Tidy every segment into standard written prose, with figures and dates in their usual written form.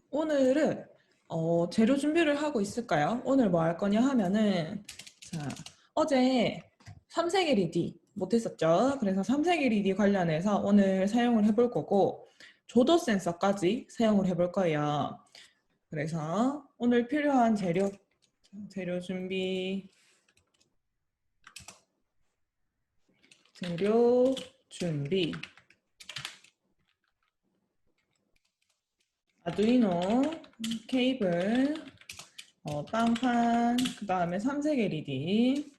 오늘은 재료 준비를 하고 있을까요? 오늘 뭐 할 거냐 하면은 자, 어제 삼색 LED 못했었죠? 그래서 삼색 LED 관련해서 오늘 사용을 해볼 거고 조도 센서까지 사용을 해볼 거예요. 그래서 오늘 필요한 재료 준비 아두이노 케이블 빵판, 그 다음에 삼색 LED,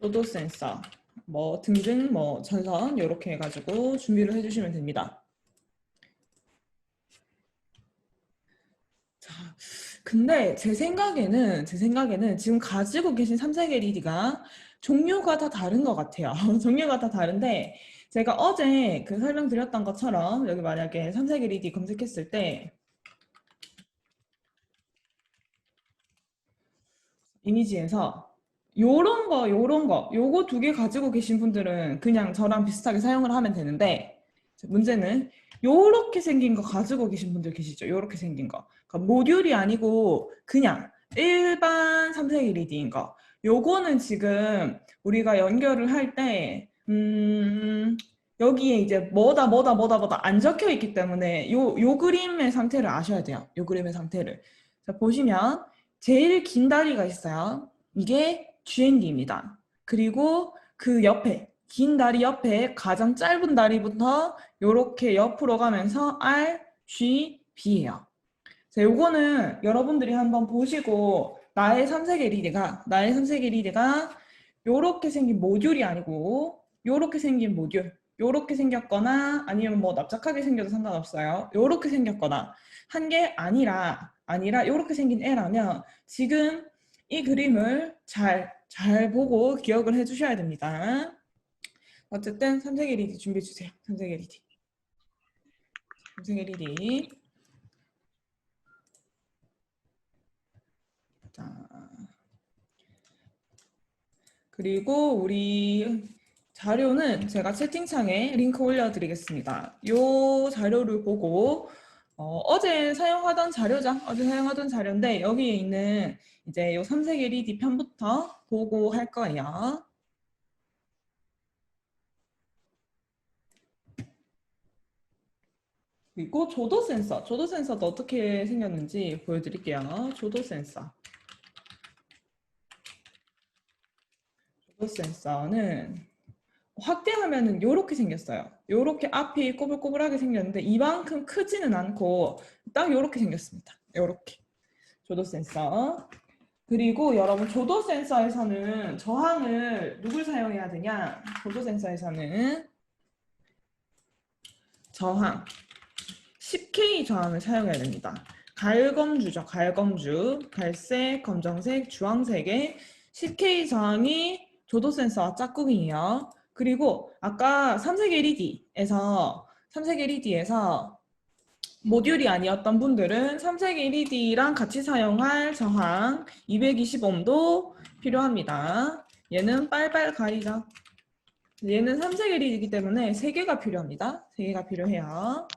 조도 센서, 뭐 등등 뭐 전선 이렇게 해가지고 준비를 해주시면 됩니다. 자, 근데 제 생각에는 지금 가지고 계신 삼색 LED가 종류가 다 다른 것 같아요. 종류가 다 다른데 제가 어제 그 설명드렸던 것처럼 여기 만약에 삼색 LED 검색했을 때 이미지에서 요거 두 개 가지고 계신 분들은 그냥 저랑 비슷하게 사용을 하면 되는데 문제는 요렇게 생긴 거 가지고 계신 분들 계시죠? 요렇게 생긴 거. 그러니까 모듈이 아니고 그냥 일반 삼색 LED인 거. 요거는 지금 우리가 연결을 할 때, 여기에 이제 뭐다 안 적혀 있기 때문에 요 그림의 상태를 아셔야 돼요. 요 그림의 상태를. 자, 보시면 제일 긴 다리가 있어요. 이게 GND입니다. 그리고 그 옆에 긴 다리 옆에 가장 짧은 다리부터 이렇게 옆으로 가면서 RGB예요. 자, 요거는 여러분들이 한번 보시고 나의 삼색 LED가 요렇게 생긴 모듈이 아니고 요렇게 생긴 모듈, 요렇게 생겼거나 아니면 뭐 납작하게 생겨도 상관없어요. 요렇게 생겼거나 한 게 아니라 요렇게 생긴 애라면 지금 이 그림을 잘 보고 기억을 해 주셔야 됩니다. 어쨌든 삼색 LED 준비해 주세요. 삼색 LED. 삼색 LED. 자, 그리고 우리 자료는 제가 채팅창에 링크 올려드리겠습니다. 이 자료를 보고 어제 사용하던 자료죠. 어제 사용하던 자료인데 여기에 있는 이제 요 삼색 LED 편부터 보고 할 거예요. 그리고 조도 센서도 어떻게 생겼는지 보여드릴게요. 조도 센서는 확대하면은 이렇게 생겼어요. 이렇게 앞이 꼬불꼬불하게 생겼는데 이만큼 크지는 않고 딱 이렇게 생겼습니다. 이렇게 조도 센서. 그리고 여러분 조도 센서에서는 저항을 누굴 사용해야 되냐? 조도 센서에서는 저항 10K 저항을 사용해야 됩니다. 갈검주죠. 갈검주. 갈색, 검정색, 주황색의 10K 저항이 조도 센서와 짝꿍이에요. 그리고 아까 삼색 LED에서 모듈이 아니었던 분들은 삼색 LED랑 같이 사용할 저항 220ohm도 필요합니다. 얘는 빨빨 가리죠. 얘는 삼색 LED이기 때문에 3개가 필요합니다. 3개가 필요해요.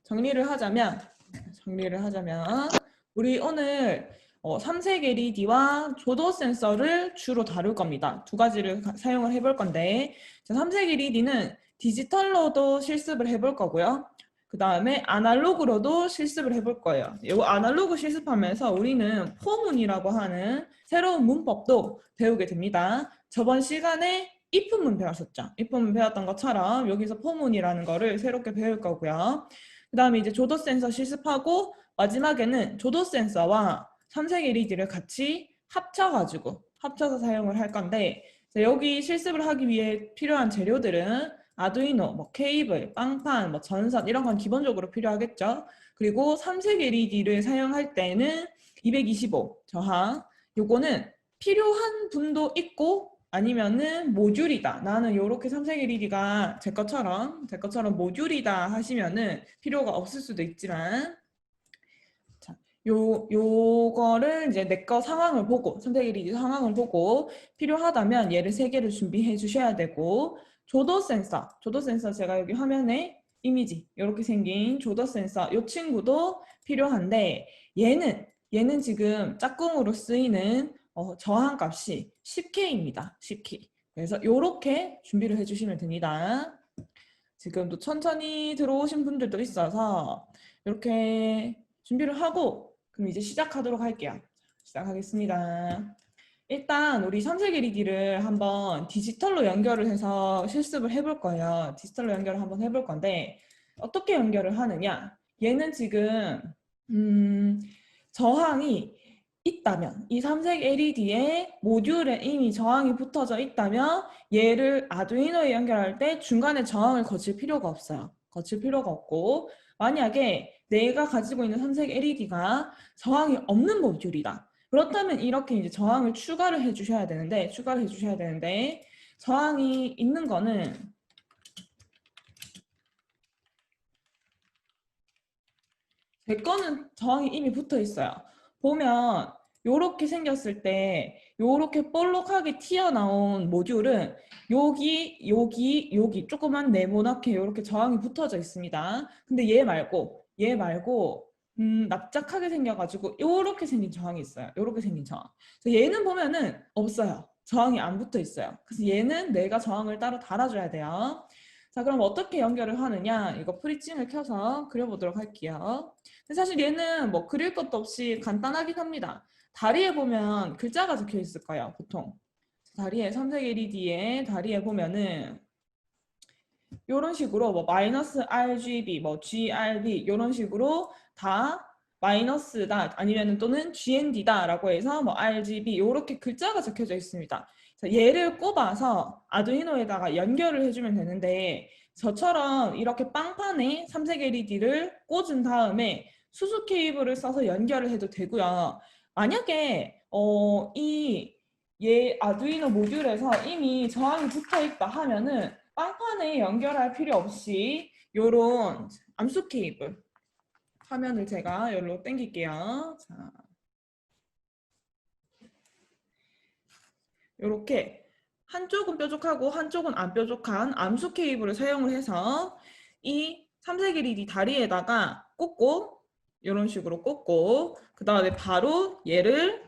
정리를 하자면 우리 오늘 삼색 LED와 조도 센서를 주로 다룰 겁니다. 두 가지를 사용을 해볼 건데 삼색 LED는 디지털로도 실습을 해볼 거고요. 그 다음에 아날로그로도 실습을 해볼 거예요. 이 아날로그 실습하면서 우리는 포문이라고 하는 새로운 문법도 배우게 됩니다. 저번 시간에 입문문 배웠었죠. 입문문 배웠던 것처럼 여기서 포문이라는 거를 새롭게 배울 거고요. 그 다음에 이제 조도 센서 실습하고 마지막에는 조도 센서와 삼색 LED를 같이 합쳐서 사용을 할 건데 여기 실습을 하기 위해 필요한 재료들은 아두이노, 뭐 케이블, 빵판, 뭐 전선 이런 건 기본적으로 필요하겠죠. 그리고 삼색 LED를 사용할 때는 225 저항 요거는 필요한 분도 있고 아니면은 모듈이다. 나는 요렇게 삼색 LED가 제 것처럼 모듈이다 하시면은 필요가 없을 수도 있지만 자, 요거를 이제 내 거 상황을 보고 삼색 LED 상황을 보고 필요하다면 얘를 3개를 준비해 주셔야 되고 조도 센서 제가 여기 화면에 이미지 이렇게 생긴 조도 센서 이 친구도 필요한데 얘는 지금 짝꿍으로 쓰이는 저항값이 10K입니다. 10K. 그래서 이렇게 준비를 해주시면 됩니다. 지금도 천천히 들어오신 분들도 있어서 이렇게 준비를 하고 그럼 이제 시작하도록 할게요. 시작하겠습니다. 일단 우리 3세기 리디를 한번 디지털로 연결을 해서 실습을 해볼 거예요. 디지털로 연결을 한번 해볼 건데 어떻게 연결을 하느냐? 얘는 지금 저항이 있다면 이 3색 LED에 모듈에 이미 저항이 붙어져 있다면 얘를 아두이노에 연결할 때 중간에 저항을 거칠 필요가 없어요. 거칠 필요가 없고 만약에 내가 가지고 있는 3색 LED가 저항이 없는 모듈이다. 그렇다면 이렇게 이제 저항을 추가를 해주셔야 되는데 저항이 있는 거는 제 거는 저항이 이미 붙어 있어요. 보면 요렇게 생겼을 때 요렇게 볼록하게 튀어나온 모듈은 여기 조그만 네모나게 요렇게 저항이 붙어져 있습니다. 근데 얘 말고 납작하게 생겨가지고 요렇게 생긴 저항이 있어요. 요렇게 생긴 저항. 그래서 얘는 보면은 없어요. 저항이 안 붙어 있어요. 그래서 얘는 내가 저항을 따로 달아줘야 돼요. 자, 그럼 어떻게 연결을 하느냐? 이거 프리징을 켜서 그려보도록 할게요. 근데 사실 얘는 뭐 그릴 것도 없이 간단하긴 합니다. 다리에 보면 글자가 적혀 있을 거예요, 보통. 다리에 3색 LED에 다리에 보면은 이런 식으로 뭐 마이너스 RGB, 뭐 GRB 이런 식으로 다 마이너스다 아니면 또는 GND다라고 해서 뭐 RGB 이렇게 글자가 적혀져 있습니다. 얘를 꼽아서 아두이노에다가 연결을 해주면 되는데 저처럼 이렇게 빵판에 3색 LED를 꽂은 다음에 수소 케이블을 써서 연결을 해도 되고요. 만약에 얘 아두이노 모듈에서 이미 저항이 붙어 있다 하면은 빵판에 연결할 필요 없이 요런 암수 케이블 화면을 제가 여기로 당길게요. 자, 요렇게 한쪽은 뾰족하고 한쪽은 안 뾰족한 암수 케이블을 사용을 해서 이 3색 LED 다리에다가 꽂고 이런 식으로 꽂고 그 다음에 바로 얘를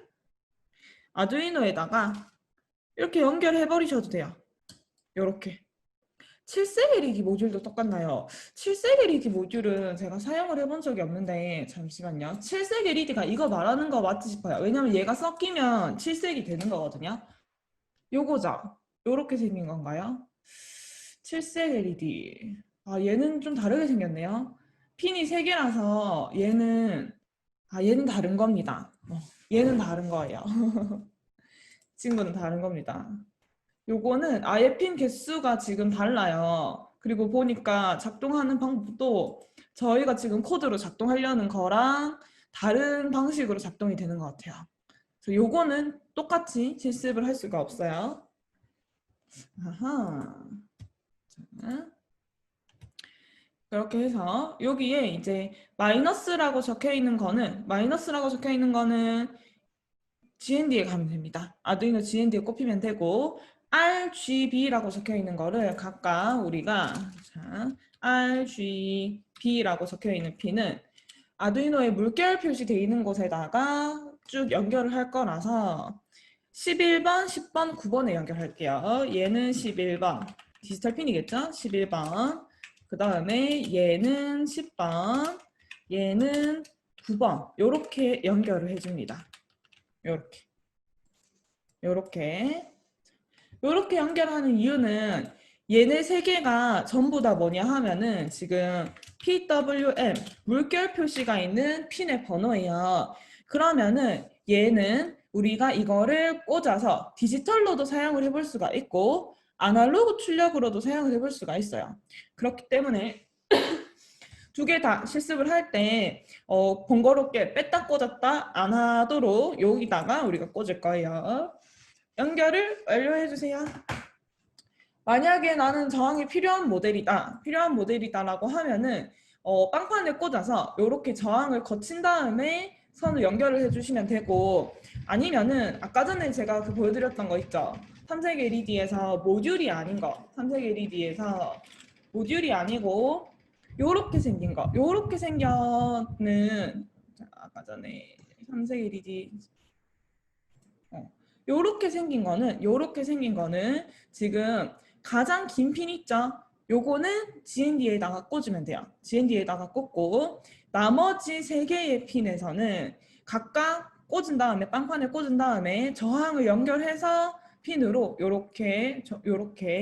아두이노에다가 이렇게 연결해 버리셔도 돼요. 요렇게 7색 LED 모듈도 똑같나요? 7색 LED 모듈은 제가 사용을 해본 적이 없는데 잠시만요. 7색 LED가 이거 말하는 거 맞지 싶어요. 왜냐면 얘가 섞이면 7색이 되는 거거든요. 요거죠? 요렇게 생긴 건가요? 7색 LED. 아, 얘는 좀 다르게 생겼네요. 핀이 3개라서 얘는 다른 겁니다. 얘는 다른 거예요. 친구는 다른 겁니다. 요거는 아예 핀 개수가 지금 달라요. 그리고 보니까 작동하는 방법도 저희가 지금 코드로 작동하려는 거랑 다른 방식으로 작동이 되는 것 같아요. 그래서 요거는 똑같이 실습을 할 수가 없어요. 아하. 자, 그렇게 해서 여기에 이제 마이너스라고 적혀 있는 거는 GND에 가면 됩니다. 아두이노 GND에 꼽히면 되고 RGB라고 적혀 있는 거를 각각 우리가 RGB라고 적혀 있는 핀은 아두이노에 물결 표시되어 있는 곳에다가 쭉 연결을 할 거라서 11번, 10번, 9번에 연결할게요. 얘는 11번, 디지털 핀이겠죠? 11번. 그 다음에 얘는 10번, 얘는 9번. 이렇게 연결을 해줍니다. 요렇게 연결하는 이유는 얘네 3개가 전부 다 뭐냐 하면은 지금 PWM 물결 표시가 있는 핀의 번호예요. 그러면은 얘는 우리가 이거를 꽂아서 디지털로도 사용을 해볼 수가 있고 아날로그 출력으로도 사용을 해볼 수가 있어요. 그렇기 때문에 2개 다 실습을 할 때 번거롭게 뺐다 꽂았다 안 하도록 여기다가 우리가 꽂을 거예요. 연결을 완료해 주세요. 만약에 나는 저항이 필요한 모델이다라고 하면은 빵판에 꽂아서 이렇게 저항을 거친 다음에 선을 연결을 해주시면 되고 아니면은 아까 전에 제가 보여드렸던 거 있죠. 삼색 LED에서 모듈이 아닌 거, 삼색 LED에서 모듈이 아니고 요렇게 생긴 거, 요렇게 생겨는 아까 전에 삼색 LED 요렇게 생긴 거는 지금 가장 긴 핀 있죠? 요거는 GND에다가 꽂으면 돼요. GND에다가 꽂고 나머지 세 개의 핀에서는 각각 꽂은 다음에 빵판에 꽂은 다음에 저항을 연결해서 핀으로 요렇게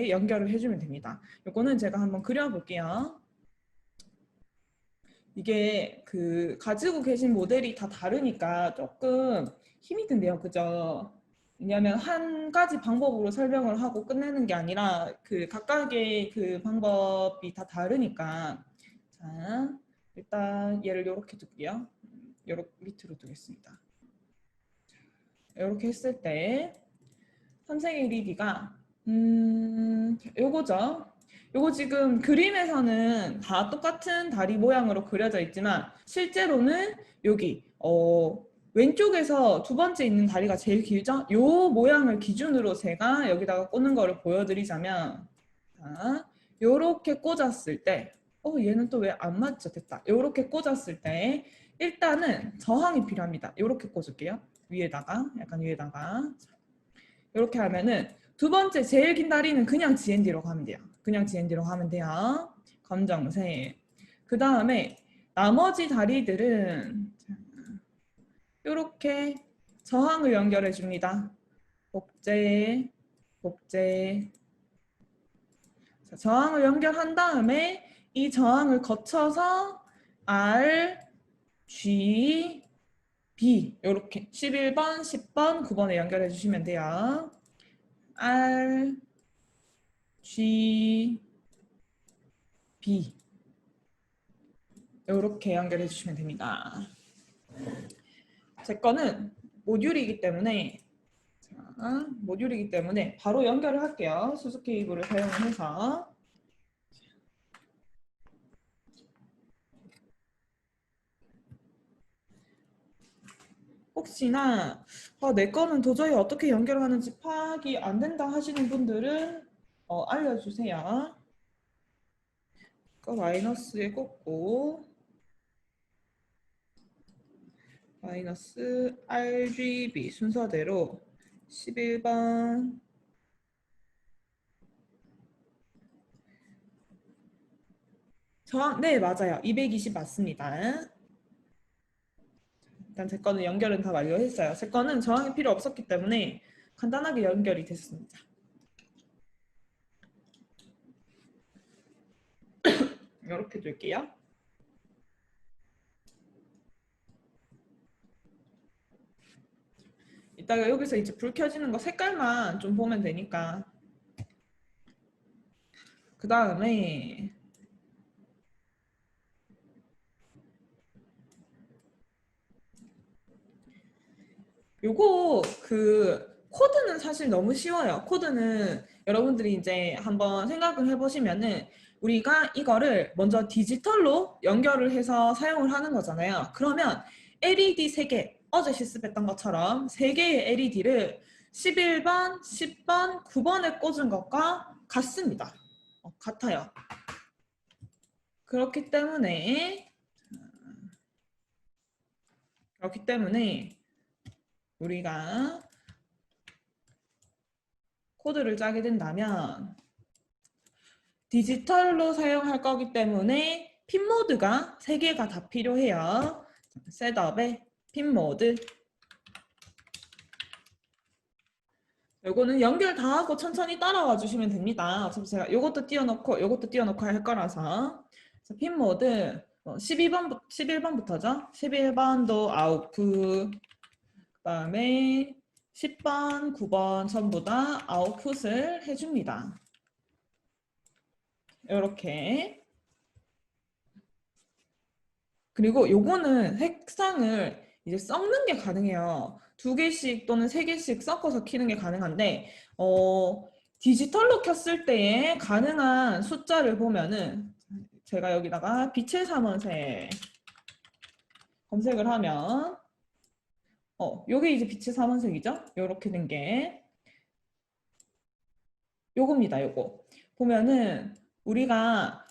연결을 해주면 됩니다. 요거는 제가 한번 그려볼게요. 이게 그 가지고 계신 모델이 다 다르니까 조금 힘이 든대요. 그죠? 왜냐하면 한 가지 방법으로 설명을 하고 끝내는 게 아니라 그 각각의 그 방법이 다 다르니까. 자, 일단 얘를 이렇게 둘게요. 요렇게 밑으로 두겠습니다. 이렇게 했을 때 삼색 LED가 요거죠. 요거 지금 그림에서는 다 똑같은 다리 모양으로 그려져 있지만 실제로는 여기 왼쪽에서 두 번째 있는 다리가 제일 길죠? 요 모양을 기준으로 제가 여기다가 꽂는 거를 보여드리자면 자, 요렇게 꽂았을 때 얘는 또 왜 안 맞죠? 됐다. 요렇게 꽂았을 때 일단은 저항이 필요합니다. 요렇게 꽂을게요. 위에다가 약간 위에다가 이렇게 하면은 두 번째 제일 긴 다리는 그냥 GND로 가면 돼요. 그냥 GND로 가면 돼요. 검정색. 그 다음에 나머지 다리들은 이렇게 저항을 연결해 줍니다. 복제, 복제. 자, 저항을 연결한 다음에 이 저항을 거쳐서 R, G, B 이렇게 11번, 10번, 9번에 연결해 주시면 돼요. R, G, B 이렇게 연결해 주시면 됩니다. 제 거는 모듈이기 때문에 바로 연결을 할게요. 수소 케이블을 사용해서. 혹시나 내 거는 도저히 어떻게 연결하는지 파악이 안 된다 하시는 분들은 알려주세요. 마이너스에 꽂고 마이너스 RGB 순서대로 11번 저항 네 맞아요. 220 맞습니다. 일단 제 거는 연결은 다 완료했어요. 제 거는 저항이 필요 없었기 때문에 간단하게 연결이 됐습니다. 이렇게 둘게요. 이따가 여기서 이제 불 켜지는 거 색깔만 좀 보면 되니까. 그 다음에 요거 코드는 사실 너무 쉬워요. 코드는 여러분들이 이제 한번 생각을 해보시면은 우리가 이거를 먼저 디지털로 연결을 해서 사용을 하는 거잖아요. 그러면 LED 3개, 어제 실습했던 것처럼 3개의 LED를 11번, 10번, 9번에 꽂은 것과 같습니다. 같아요. 그렇기 때문에 우리가 코드를 짜게 된다면 디지털로 사용할 거기 때문에 핀 모드가 3개가 다 필요해요. 셋업에 핀 모드. 요거는 연결 다 하고 천천히 따라와 주시면 됩니다. 어차피 제가 요것도 띄워놓고 할 거라서. 핀 모드 11번부터죠. 11번도 아웃풋, 그 다음에 10번, 9번 전부 다 아웃풋을 해줍니다. 이렇게. 그리고 요거는 색상을 이제 섞는 게 가능해요. 2개씩 또는 3개씩 섞어서 키는 게 가능한데 디지털로 켰을 때에 가능한 숫자를 보면은 제가 여기다가 빛의 삼원색 검색을 하면 요게 이제 빛의 삼원색이죠? 요렇게 된 게 요겁니다. 요거. 보면은 우리가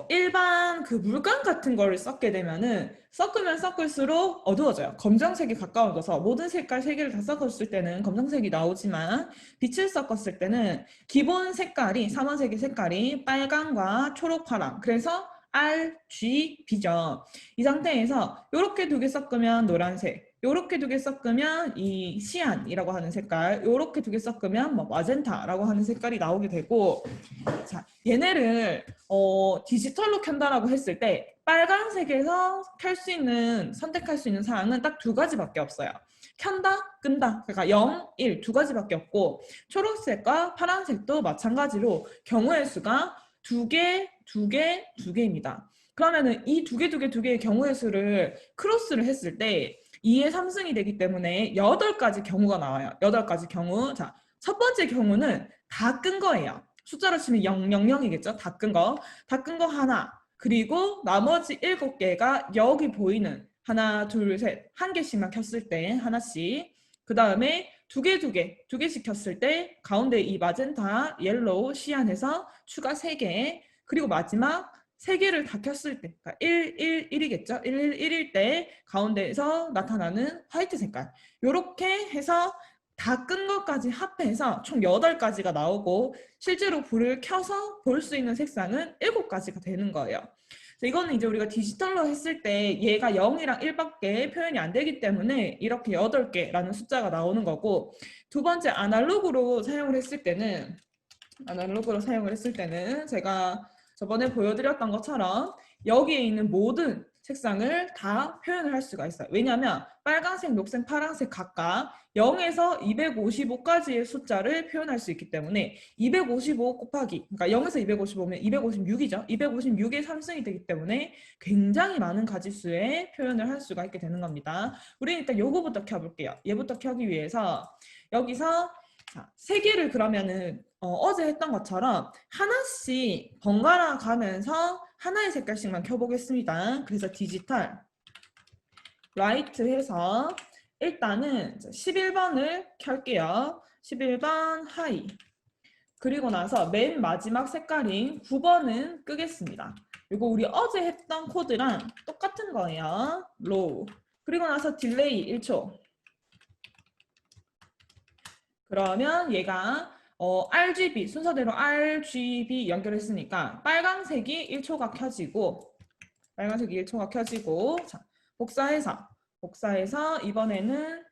일반 그 물감 같은 거를 섞게 되면은 섞으면 섞을수록 어두워져요. 검정색이 가까워져서 모든 색깔 세 개를 다 섞었을 때는 검정색이 나오지만 빛을 섞었을 때는 기본 색깔이 삼원색의 색깔이 빨강과 초록, 파랑. 그래서 RGB죠. 이 상태에서 이렇게 두 개 섞으면 노란색, 요렇게 두 개 섞으면 이 시안이라고 하는 색깔, 요렇게 두 개 섞으면 뭐 마젠타라고 하는 색깔이 나오게 되고, 자, 얘네를 디지털로 켠다라고 했을 때 빨간색에서 켤 수 있는, 선택할 수 있는 사항은 딱 두 가지밖에 없어요. 켠다, 끈다. 그러니까 0, 1 두 가지밖에 없고, 초록색과 파란색도 마찬가지로 경우의 수가 두 개, 두 개, 두 개입니다. 그러면은 이 두 개, 두 개, 두 개의 경우의 수를 크로스를 했을 때 2의 3승이 되기 때문에 8가지 경우가 나와요. 8가지 경우. 자, 첫 번째 경우는 다 끈 거예요. 숫자로 치면 0, 0, 0이겠죠? 다 끈 거. 다 끈 거 하나. 그리고 나머지 7개가 여기 보이는 하나, 둘, 셋. 한 개씩만 켰을 때 하나씩. 그 다음에 두 개씩 켰을 때 가운데 이 마젠타, 옐로우, 시안에서 추가 3개. 그리고 마지막 3개를 다 켰을 때, 그러니까 1, 1, 1이겠죠? 1, 1, 1일 때 가운데에서 나타나는 화이트 색깔. 이렇게 해서 다 끈 것까지 합해서 총 8가지가 나오고 실제로 불을 켜서 볼 수 있는 색상은 7가지가 되는 거예요. 이거는 이제 우리가 디지털로 했을 때 얘가 0이랑 1밖에 표현이 안 되기 때문에 이렇게 8개라는 숫자가 나오는 거고, 두 번째 아날로그로 사용을 했을 때는 제가 저번에 보여드렸던 것처럼 여기에 있는 모든 색상을 다 표현을 할 수가 있어요. 왜냐하면 빨간색, 녹색, 파란색 각각 0에서 255까지의 숫자를 표현할 수 있기 때문에 255 곱하기, 그러니까 0에서 255면 256이죠. 256의 3승이 되기 때문에 굉장히 많은 가지수의 표현을 할 수가 있게 되는 겁니다. 우리는 일단 요거부터 켜볼게요. 얘부터 켜기 위해서 여기서 자, 3개를 그러면은 어제 했던 것처럼 하나씩 번갈아 가면서 하나의 색깔씩만 켜보겠습니다. 그래서 디지털 라이트 해서 일단은 11번을 켤게요. 11번 하이. 그리고 나서 맨 마지막 색깔인 9번은 끄겠습니다. 이거 우리 어제 했던 코드랑 똑같은 거예요. 로우. 그리고 나서 딜레이 1초. 그러면 얘가 RGB 순서대로 RGB 연결했으니까 빨간색이 1초가 켜지고 자, 복사해서 이번에는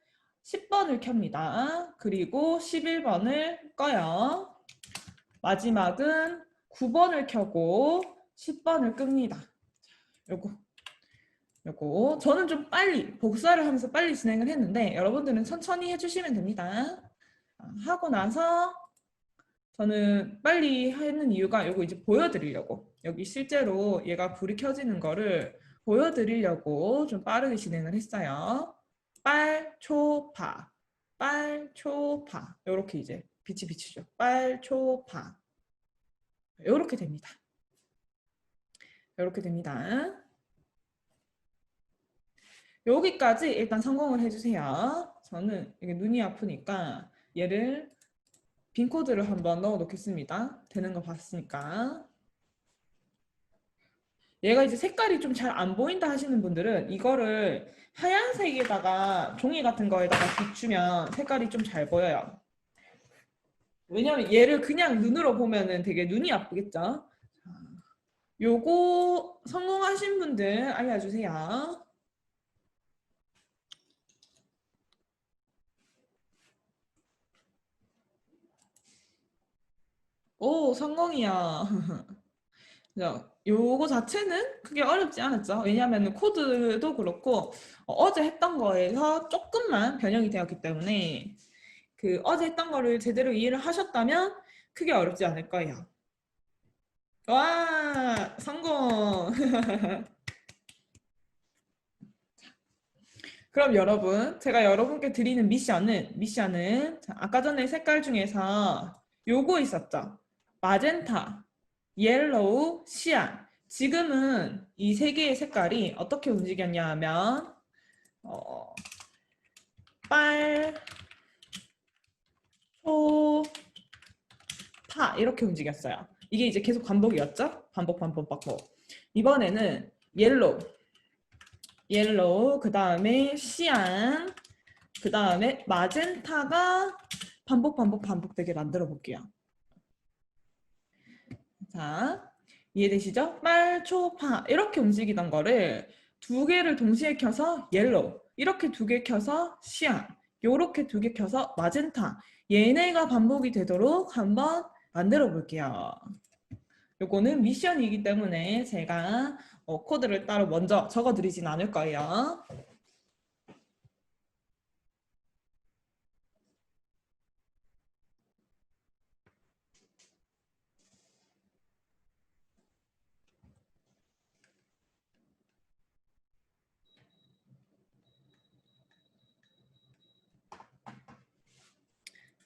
10번을 켭니다. 그리고 11번을 꺼요. 마지막은 9번을 켜고 10번을 끕니다. 요거 저는 좀 빨리 복사를 하면서 빨리 진행을 했는데 여러분들은 천천히 해주시면 됩니다. 하고 나서 저는 빨리 하는 이유가 요거 이제 보여드리려고, 여기 실제로 얘가 불이 켜지는 거를 보여드리려고 좀 빠르게 진행을 했어요. 빨초파 요렇게 이제 빛이 비추죠. 빨초파 요렇게 됩니다. 요렇게 됩니다. 여기까지 일단 성공을 해주세요. 저는 이게 눈이 아프니까 얘를 빈 코드를 한번 넣어 놓겠습니다. 되는 거 봤으니까. 얘가 이제 색깔이 좀 잘 안 보인다 하시는 분들은 이거를 하얀색에다가 종이 같은 거에다가 비추면 색깔이 좀 잘 보여요. 왜냐면 얘를 그냥 눈으로 보면은 되게 눈이 아프겠죠? 요거 성공하신 분들 알려주세요. 오, 성공이야. 요거 자체는 크게 어렵지 않았죠. 왜냐하면 코드도 그렇고 어제 했던 거에서 조금만 변형이 되었기 때문에 그 어제 했던 거를 제대로 이해를 하셨다면 크게 어렵지 않을 거예요. 와, 성공! 그럼 여러분, 제가 여러분께 드리는 미션은 아까 전에 색깔 중에서 요거 있었죠. 마젠타, 옐로우, 시안. 지금은 이 세 개의 색깔이 어떻게 움직였냐 하면 빨, 초, 파 이렇게 움직였어요. 이게 이제 계속 반복이었죠? 반복 반복 반복. 이번에는 옐로우 그 다음에 시안 그 다음에 마젠타가 반복 반복 반복되게 만들어 볼게요. 자, 이해되시죠? 빨, 초, 파 이렇게 움직이던 거를 두 개를 동시에 켜서 옐로우 이렇게 두 개 켜서 시안 요렇게 두 개 켜서 마젠타 얘네가 반복이 되도록 한번 만들어 볼게요. 요거는 미션이기 때문에 제가 코드를 따로 먼저 적어 드리진 않을 거예요.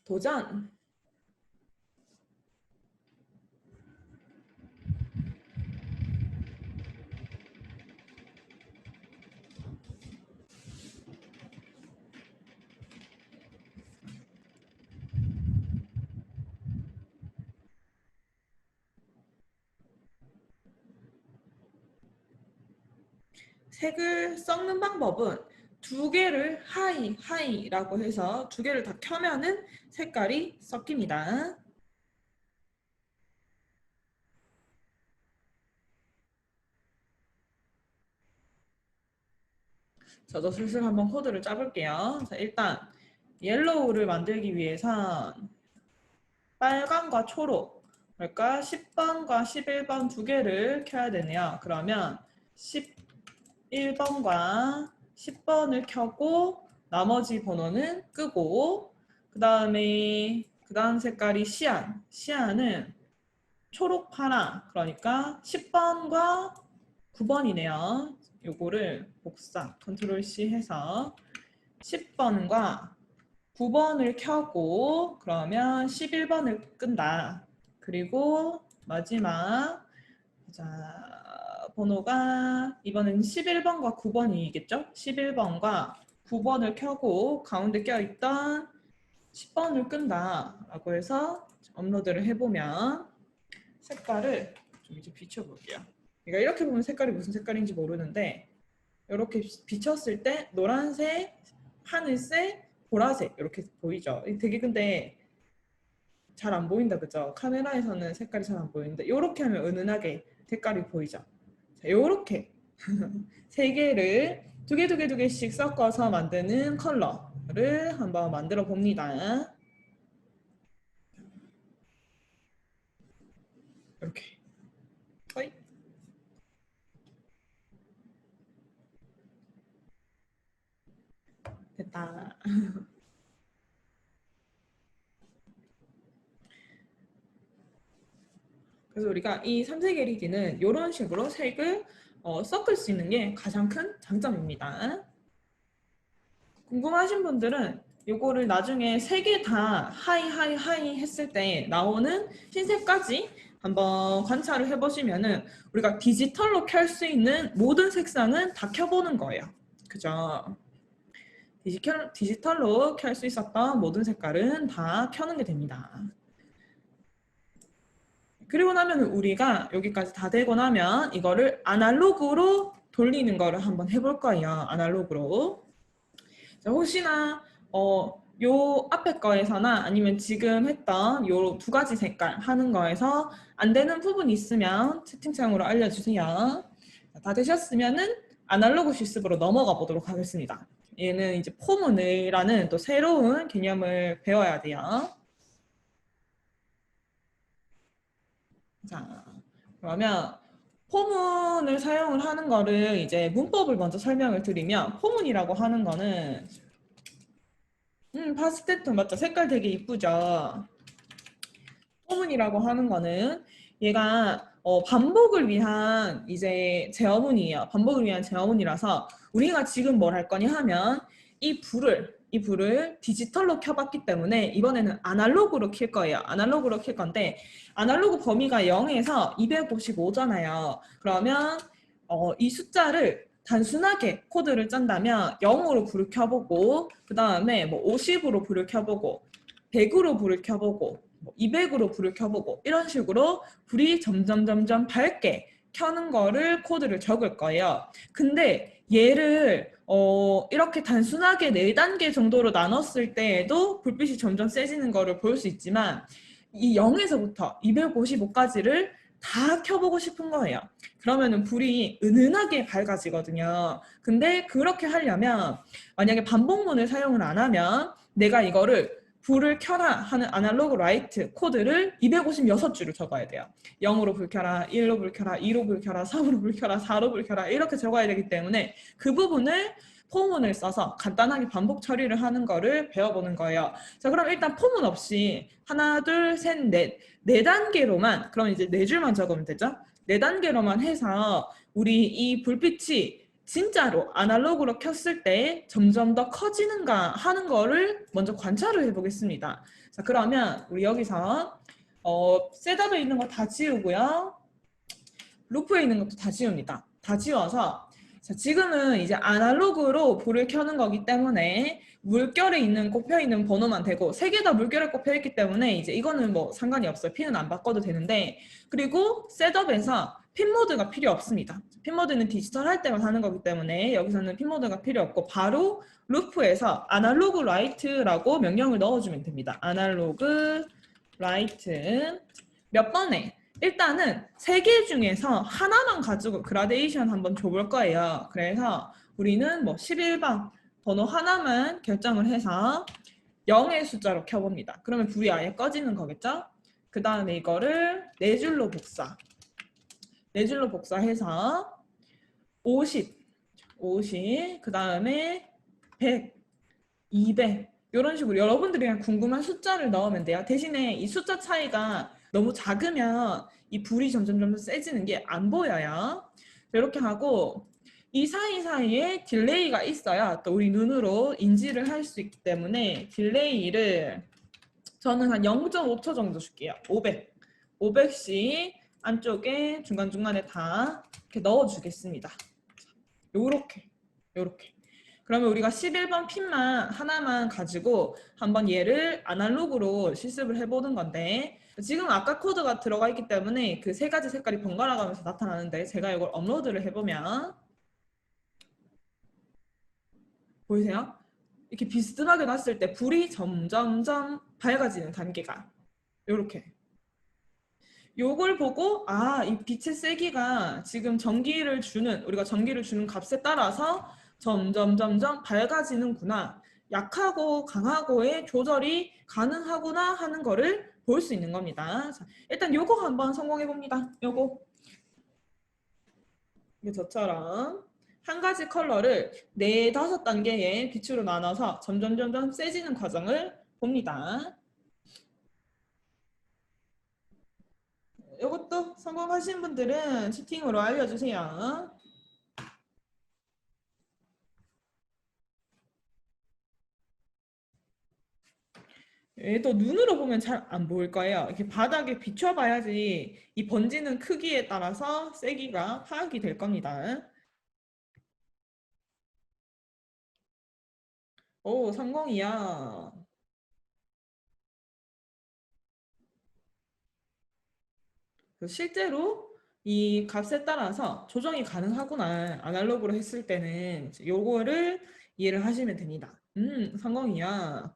도전! 색을 섞는 방법은 두 개를 하이라고 해서 두 개를 다 켜면은 색깔이 섞입니다. 저도 슬슬 한번 코드를 짜볼게요. 자, 일단 옐로우를 만들기 위해선 빨강과 초록 그러니까 10번과 11번 두 개를 켜야 되네요. 그러면 11번과 10번을 켜고 나머지 번호는 끄고 그 다음 색깔이 시안은 초록 파랑 그러니까 10번과 9번이네요. 요거를 복사 컨트롤 C 해서 10번과 9번을 켜고 그러면 11번을 끈다. 그리고 마지막 번호가 이번엔 11번과 9번이겠죠? 11번과 9번을 켜고 가운데 껴있던 10번을 끈다 라고 해서 업로드를 해보면 색깔을 좀 이제 비춰볼게요. 그러니까 이렇게 보면 색깔이 무슨 색깔인지 모르는데 이렇게 비쳤을 때 노란색, 하늘색, 보라색 이렇게 보이죠? 되게 근데 잘 안 보인다 그죠? 카메라에서는 색깔이 잘 안 보이는데 이렇게 하면 은은하게 색깔이 보이죠? 자, 이렇게 세 개를 두 개씩 섞어서 만드는 컬러를 한번 만들어 봅니다. 이렇게 어이. 됐다. 그래서 우리가 이 삼색 LED는 이런 식으로 색을 섞을 수 있는 게 가장 큰 장점입니다. 궁금하신 분들은 이거를 나중에 세 개 다 하이 했을 때 나오는 흰색까지 한번 관찰을 해보시면은 우리가 디지털로 켤 수 있는 모든 색상은 다 켜보는 거예요. 그죠? 디지털로 켤 수 있었던 모든 색깔은 다 켜는 게 됩니다. 그리고 나면 우리가 여기까지 다 되고 나면 이거를 아날로그로 돌리는 거를 한번 해볼 거예요. 아날로그로. 자, 혹시나 요 앞에 거에서나 아니면 지금 했던 요 두 가지 색깔 하는 거에서 안 되는 부분이 있으면 채팅창으로 알려주세요. 다 되셨으면은 아날로그 실습으로 넘어가 보도록 하겠습니다. 얘는 이제 포문이라는 또 새로운 개념을 배워야 돼요. 자, 그러면 포문을 사용을 하는 거를 이제 문법을 먼저 설명을 드리면 포문이라고 하는 거는 파스텔톤 맞죠? 색깔 되게 이쁘죠? 포문이라고 하는 거는 얘가 반복을 위한 이제 제어문이에요. 반복을 위한 제어문이라서 우리가 지금 뭘 할 거냐 하면 이 불을 디지털로 켜봤기 때문에 이번에는 아날로그로 켤 거예요. 아날로그로 켤 건데 아날로그 범위가 0에서 255잖아요. 그러면 이 숫자를 단순하게 코드를 짠다면 0으로 불을 켜보고 그 다음에 뭐 50으로 불을 켜보고 100으로 불을 켜보고 200으로 불을 켜보고 이런 식으로 불이 점점 밝게 켜는 거를 코드를 적을 거예요. 근데 얘를 이렇게 단순하게 4단계 정도로 나눴을 때에도 불빛이 점점 세지는 거를 볼 수 있지만 이 0에서부터 255까지를 다 켜보고 싶은 거예요. 그러면은 불이 은은하게 밝아지거든요. 근데 그렇게 하려면 만약에 반복문을 사용을 안 하면 내가 이거를 불을 켜라 하는 아날로그 라이트 코드를 256줄을 적어야 돼요. 0으로 불 켜라, 1로 불 켜라, 2로 불 켜라, 3으로 불 켜라, 4로 불 켜라 이렇게 적어야 되기 때문에 그 부분을 포문을 써서 간단하게 반복 처리를 하는 거를 배워보는 거예요. 자, 그럼 일단 포문 없이 하나, 둘, 셋, 넷, 4단계로만, 그럼 이제 4줄만 적으면 되죠? 4단계로만 해서 우리 이 불빛이 진짜로 아날로그로 켰을 때 점점 더 커지는가 하는 거를 먼저 관찰을 해보겠습니다. 자, 그러면 우리 여기서 셋업에 있는 거 다 지우고요. 루프에 있는 것도 다 지웁니다. 다 지워서 자, 지금은 이제 아날로그로 불을 켜는 거기 때문에 물결에 있는 꼽혀 있는 번호만 되고 3개 다 물결에 꼽혀 있기 때문에 이제 이거는 뭐 상관이 없어요. 핀은 안 바꿔도 되는데 그리고 셋업에서 핀 모드가 필요 없습니다. 핀 모드는 디지털 할 때만 하는 거기 때문에 여기서는 핀 모드가 필요 없고 바로 루프에서 아날로그 라이트라고 명령을 넣어주면 됩니다. 아날로그 라이트 몇 번에 일단은 3개 중에서 하나만 가지고 그라데이션 한번 줘볼 거예요. 그래서 우리는 뭐 11번 번호 하나만 결정을 해서 0의 숫자로 켜봅니다. 그러면 불이 아예 꺼지는 거겠죠? 그 다음에 이거를 4줄로 복사. 4줄로 복사해서 50, 그 다음에 100, 200 이런 식으로 여러분들이 그냥 궁금한 숫자를 넣으면 돼요. 대신에 이 숫자 차이가 너무 작으면 이 불이 점점 세지는 게 안 보여요. 이렇게 하고 이 사이사이에 딜레이가 있어야 또 우리 눈으로 인지를 할 수 있기 때문에 딜레이를 저는 한 0.5초 정도 줄게요. 500씩 안쪽에 중간중간에 다 이렇게 넣어주겠습니다. 요렇게. 그러면 우리가 11번 핀만 하나만 가지고 한번 얘를 아날로그로 실습을 해보는 건데 지금 아까 코드가 들어가 있기 때문에 그 3가지 색깔이 번갈아 가면서 나타나는데 제가 이걸 업로드를 해보면 보이세요? 이렇게 비스듬하게 놨을 때 불이 점점점 밝아지는 단계가 요렇게 요걸 보고 이 빛의 세기가 지금 우리가 전기를 주는 값에 따라서 점점 밝아지는구나. 약하고 강하고의 조절이 가능하구나 하는 거를 볼 수 있는 겁니다. 자, 일단 요거 한번 성공해 봅니다. 요거. 이게 저처럼 한 가지 컬러를 4, 5단계의 빛으로 나눠서 점점 세지는 과정을 봅니다. 이것도 성공하신 분들은 채팅으로 알려주세요. 얘도 눈으로 보면 잘 안 보일 거예요. 이렇게 바닥에 비춰봐야지 이 번지는 크기에 따라서 세기가 파악이 될 겁니다. 오, 성공이야. 실제로 이 값에 따라서 조정이 가능하구나. 아날로그로 했을 때는 요거를 이해를 하시면 됩니다. 성공이야.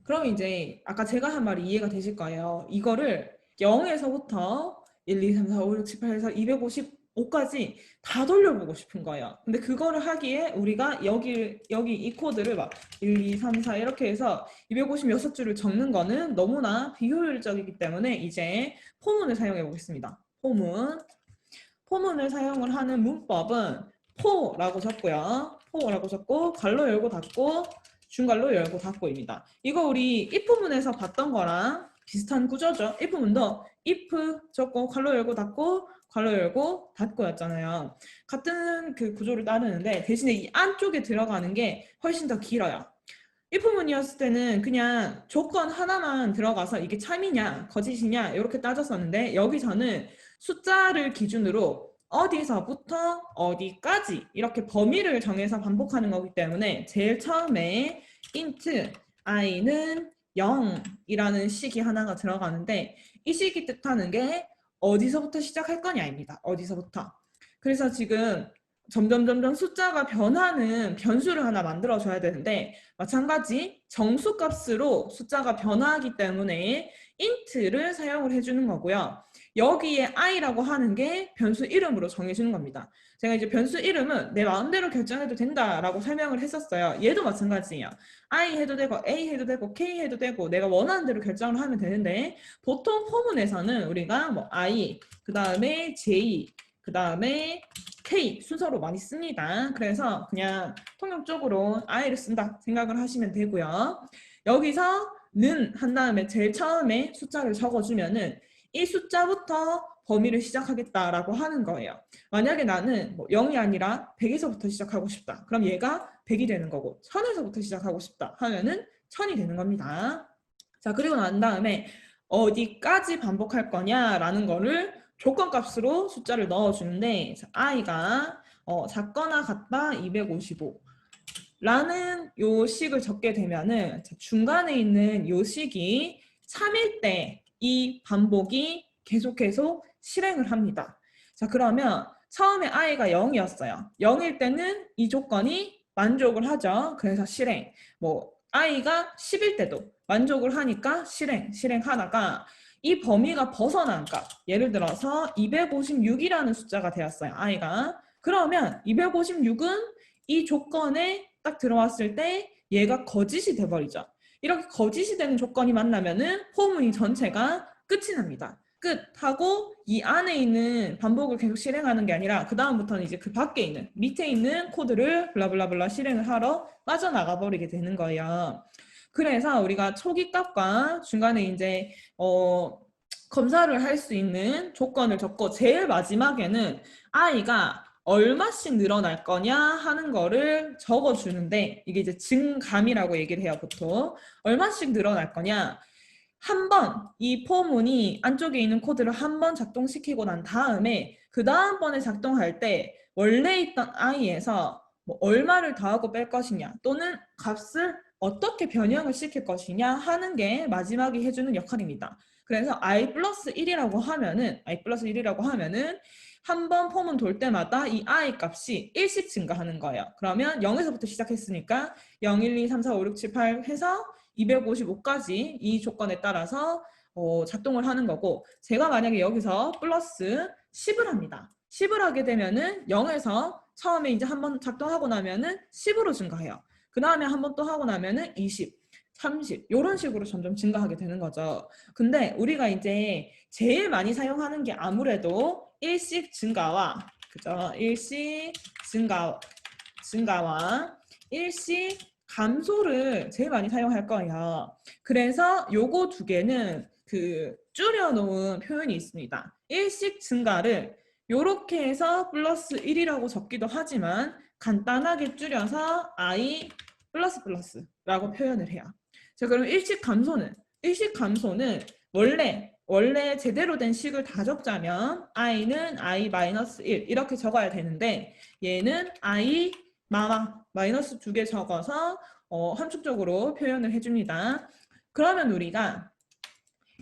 그럼 이제 아까 제가 한 말이 이해가 되실 거예요. 이거를 0에서부터 1, 2, 3, 4, 5, 6, 7, 8 해서 255까지 다 돌려보고 싶은 거예요. 근데 그거를 하기에 우리가 여기 이 코드를 막 1, 2, 3, 4 이렇게 해서 256줄을 적는 거는 너무나 비효율적이기 때문에 이제 포문을 사용해 보겠습니다. 포문을 사용을 하는 문법은 포라고 적고요. 포라고 적고 괄호 열고 닫고 중괄호 열고 닫고입니다. 이거 우리 if문에서 봤던 거랑 비슷한 구조죠. if문도 if 적고 괄호 열고 닫고 괄호 열고 닫고였잖아요. 같은 그 구조를 따르는데 대신에 이 안쪽에 들어가는 게 훨씬 더 길어요. if문이었을 때는 그냥 조건 하나만 들어가서 이게 참이냐 거짓이냐 이렇게 따졌었는데 여기서는 숫자를 기준으로 어디서부터 어디까지 이렇게 범위를 정해서 반복하는 거기 때문에 제일 처음에 int i는 0이라는 식이 하나가 들어가는데 이 식이 뜻하는 게 어디서부터 시작할 거냐입니다. 어디서부터. 그래서 지금 점점 숫자가 변하는 변수를 하나 만들어줘야 되는데 마찬가지 정수값으로 숫자가 변화하기 때문에 int를 사용을 해주는 거고요. 여기에 i라고 하는 게 변수 이름으로 정해주는 겁니다. 제가 이제 변수 이름은 내 마음대로 결정해도 된다라고 설명을 했었어요. 얘도 마찬가지예요. i 해도 되고 a 해도 되고 k 해도 되고 내가 원하는 대로 결정을 하면 되는데 보통 포문에서는 우리가 뭐 i, 그 다음에 j, 그 다음에 K 순서로 많이 씁니다. 그래서 그냥 통용적으로 I를 쓴다 생각을 하시면 되고요. 여기서 는 한 다음에 제일 처음에 숫자를 적어주면은 이 숫자부터 범위를 시작하겠다라고 하는 거예요. 만약에 나는 뭐 0이 아니라 100에서부터 시작하고 싶다. 그럼 얘가 100이 되는 거고 1000에서부터 시작하고 싶다 하면은 1000이 되는 겁니다. 자, 그리고 난 다음에 어디까지 반복할 거냐라는 거를 조건값으로 숫자를 넣어주는데 i가 작거나 같다 255 라는 요 식을 적게 되면은 중간에 있는 요 식이 3일 때 이 반복이 계속 실행을 합니다. 자, 그러면 처음에 i가 0이었어요. 0일 때는 이 조건이 만족을 하죠. 그래서 실행. 뭐 i가 10일 때도 만족을 하니까 실행하다가 이 범위가 벗어난 값, 예를 들어서 256이라는 숫자가 되었어요. i가. 그러면 256은 이 조건에 딱 들어왔을 때 얘가 거짓이 돼버리죠. 이렇게 거짓이 되는 조건이 만나면은 포문이 전체가 끝이 납니다. 끝하고 이 안에 있는 반복을 계속 실행하는 게 아니라 그 다음부터는 이제 그 밖에 있는 밑에 있는 코드를 블라블라블라 실행을 하러 빠져나가 버리게 되는 거예요. 그래서 우리가 초기 값과 중간에 이제 검사를 할 수 있는 조건을 적고 제일 마지막에는 i가 얼마씩 늘어날 거냐 하는 거를 적어주는데 이게 이제 증감이라고 얘기를 해요. 보통 얼마씩 늘어날 거냐, 한 번 이 포문이 안쪽에 있는 코드를 한 번 작동시키고 난 다음에 그 다음번에 작동할 때 원래 있던 i에서 뭐 얼마를 더하고 뺄 것이냐 또는 값을 어떻게 변형을 시킬 것이냐 하는 게 마지막에 해주는 역할입니다. 그래서 i 플러스 1이라고 하면은 한 번 포문 돌 때마다 이 i 값이 1씩 증가하는 거예요. 그러면 0에서부터 시작했으니까 0, 1, 2, 3, 4, 5, 6, 7, 8 해서 255까지 이 조건에 따라서 작동을 하는 거고, 제가 만약에 여기서 플러스 10을 합니다. 10을 하게 되면은 0에서 처음에 이제 한번 작동하고 나면은 10으로 증가해요. 그 다음에 한 번 또 하고 나면은 20, 30 이런 식으로 점점 증가하게 되는 거죠. 근데 우리가 이제 제일 많이 사용하는 게 아무래도 일식 증가와 그죠? 일식 증가와 일식 감소를 제일 많이 사용할 거예요. 그래서 요거 두 개는 그 줄여놓은 표현이 있습니다. 일식 증가를 요렇게 해서 플러스 1이라고 적기도 하지만 간단하게 줄여서 i 플러스라고 표현을 해요. 자, 그럼 일식 감소는 원래 제대로 된 식을 다 적자면 i는 i-1 이렇게 적어야 되는데 얘는 i 마이너스 2개 적어서 함축적으로 표현을 해줍니다. 그러면 우리가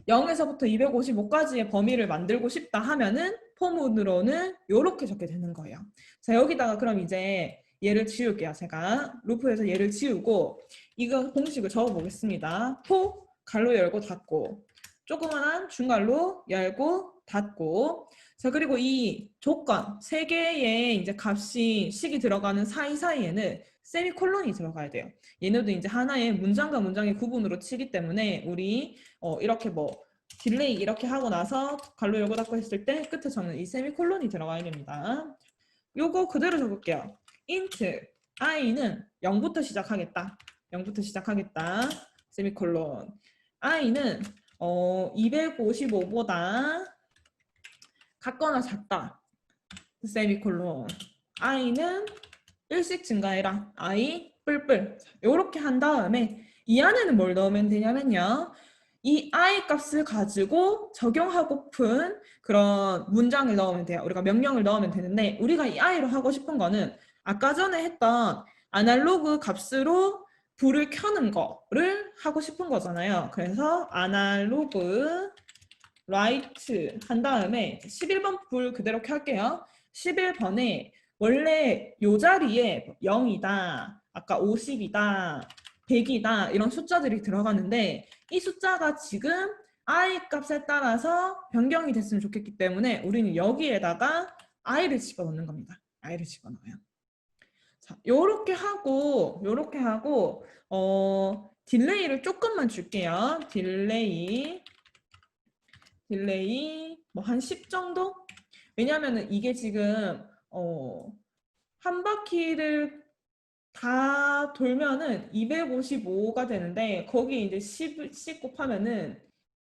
0에서부터 255까지의 범위를 만들고 싶다 하면은 포문으로는 이렇게 적게 되는 거예요. 자, 여기다가 그럼 이제 얘를 지울게요. 제가 루프에서 얘를 지우고 이거 공식을 적어 보겠습니다. 포 갈로 열고 닫고 조그만한 중갈로 열고 닫고. 자, 그리고 이 조건 세 개의 이제 값이 식이 들어가는 사이사이에는 세미콜론이 들어가야 돼요. 얘네도 이제 하나의 문장과 문장의 구분으로 치기 때문에 우리 이렇게 뭐 딜레이 이렇게 하고 나서 갈로 열고 닫고 했을 때 끝에 적는 이 세미콜론이 들어가야 됩니다. 요거 그대로 적을게요. int i는 0부터 시작하겠다. 세미콜론. i는 255보다 같거나 작다. 세미콜론. i는 1씩 증가해라. i 뿔뿔. 요렇게 한 다음에 이 안에는 뭘 넣으면 되냐면요. 이 I 값을 가지고 적용하고픈 그런 문장을 넣으면 돼요. 우리가 명령을 넣으면 되는데 우리가 이 I로 하고 싶은 거는 아까 전에 했던 아날로그 값으로 불을 켜는 거를 하고 싶은 거잖아요. 그래서 아날로그 라이트 한 다음에 11번 불 그대로 켤게요. 11번에 원래 요 자리에 0이다, 아까 50이다, 100이다 이런 숫자들이 들어가는데 이 숫자가 지금 i 값에 따라서 변경이 됐으면 좋겠기 때문에 우리는 여기에다가 i를 집어넣는 겁니다. i를 집어넣어요. 자, 요렇게 하고 딜레이를 조금만 줄게요. 딜레이 뭐 한 10 정도? 왜냐면은 이게 지금 한 바퀴를 다 돌면은 255가 되는데 거기 이제 10 곱하면은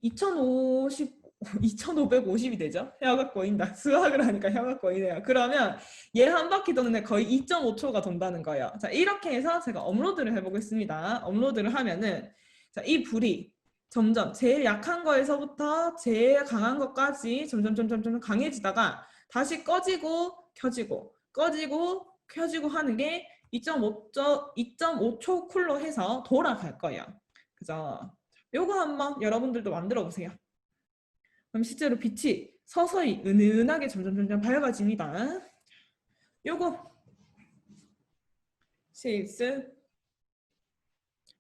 2550이 되죠? 혀가 꼬인다. 수학을 하니까 혀가 꼬이네요. 그러면 얘 한 바퀴 도는데 거의 2.5초가 돈다는 거예요. 자, 이렇게 해서 제가 업로드를 해보겠습니다. 업로드를 하면은 자, 이 불이 점점 제일 약한 거에서부터 제일 강한 것까지 점점 강해지다가 다시 꺼지고 켜지고 꺼지고 켜지고 하는 게 2.5초 쿨로 해서 돌아갈 거예요. 그죠? 요거 한번 여러분들도 만들어 보세요. 그럼 실제로 빛이 서서히 은은하게 점점 밝아집니다. 요거 실습.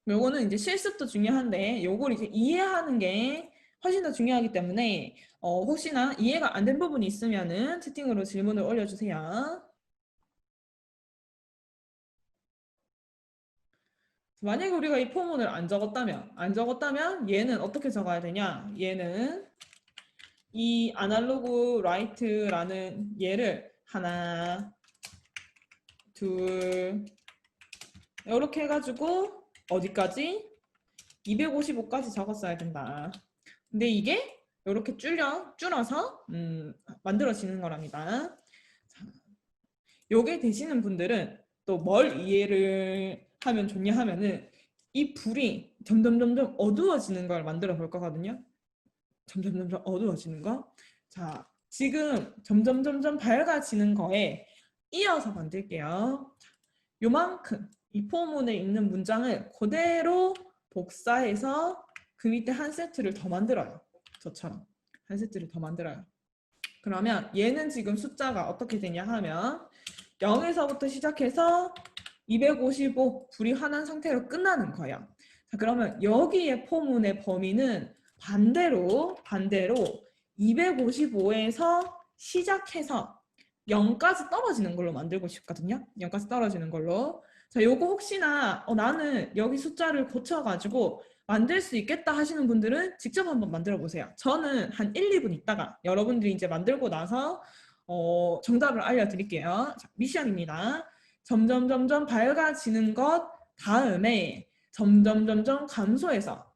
요거는 이제 실습도 중요한데 요걸 이제 이해하는 게 훨씬 더 중요하기 때문에 혹시나 이해가 안 된 부분이 있으면은 채팅으로 질문을 올려주세요. 만약에 우리가 이 포문을 안 적었다면 얘는 어떻게 적어야 되냐? 얘는 이 아날로그 라이트라는 얘를 하나, 둘 이렇게 해가지고 어디까지? 255까지 적었어야 된다. 근데 이게 이렇게 줄어서 만들어지는 거랍니다. 자, 요게 되시는 분들은 또 뭘 이해를 하면 좋냐 하면은 이 불이 점점 어두워지는 걸 만들어 볼 거거든요. 점점 어두워지는 거. 자, 지금 점점 밝아지는 거에 이어서 만들게요. 요만큼 이 포문에 있는 문장을 그대로 복사해서 그 밑에 한 세트를 더 만들어요. 저처럼 한 세트를 더 만들어요. 그러면 얘는 지금 숫자가 어떻게 되냐 하면 0에서부터 시작해서 255 불이 환한 상태로 끝나는 거예요. 자, 그러면 여기에 포문의 범위는 반대로 255에서 시작해서 0까지 떨어지는 걸로 만들고 싶거든요. 0까지 떨어지는 걸로. 자, 요거 혹시나 나는 여기 숫자를 고쳐가지고 만들 수 있겠다 하시는 분들은 직접 한번 만들어 보세요. 저는 한 1, 2분 있다가 여러분들이 이제 만들고 나서 정답을 알려드릴게요. 자, 미션입니다. 점점 밝아지는 것 다음에 점점 감소해서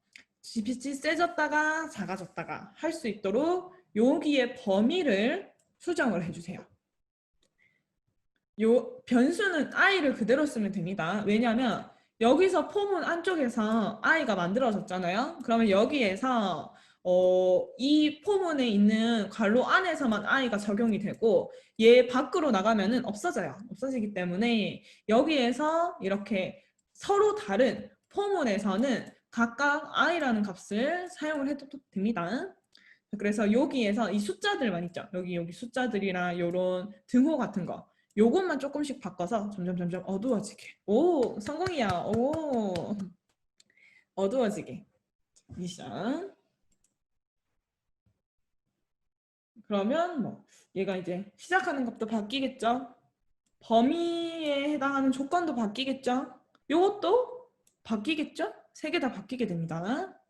빛이 세졌다가 작아졌다가 할 수 있도록 여기의 범위를 수정을 해주세요. 요 변수는 i를 그대로 쓰면 됩니다. 왜냐하면 여기서 포문 안쪽에서 i가 만들어졌잖아요. 그러면 여기에서 이 포문에 있는 괄호 안에서만 i가 적용이 되고 얘 밖으로 나가면은 없어져요. 없어지기 때문에 여기에서 이렇게 서로 다른 포문에서는 각각 i라는 값을 사용을 해도 됩니다. 그래서 여기에서 이 숫자들만 있죠. 여기 숫자들이랑 요런 등호 같은 거 요것만 조금씩 바꿔서 점점 어두워지게. 오, 성공이야. 오, 어두워지게. 미션. 그러면 뭐 얘가 이제 시작하는 것도 바뀌겠죠. 범위에 해당하는 조건도 바뀌겠죠. 요것도 바뀌겠죠. 세 개 다 바뀌게 됩니다.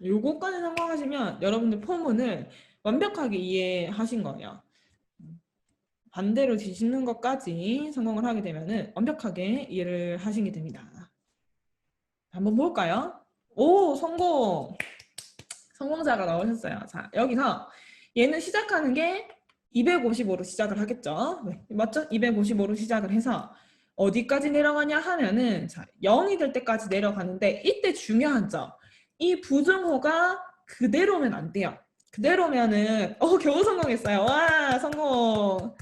요거까지 성공하시면 여러분들 포문을 완벽하게 이해하신 거예요. 반대로 뒤집는 것까지 성공을 하게 되면 완벽하게 이해를 하시게 됩니다. 한번 볼까요? 오, 성공! 성공자가 나오셨어요. 자, 여기서 얘는 시작하는 게 255로 시작을 하겠죠. 네, 맞죠? 255로 시작을 해서 어디까지 내려가냐 하면은 자, 0이 될 때까지 내려가는데 이때 중요한 점. 이 부등호가 그대로면 안 돼요. 그대로면은 겨우 성공했어요. 와, 성공.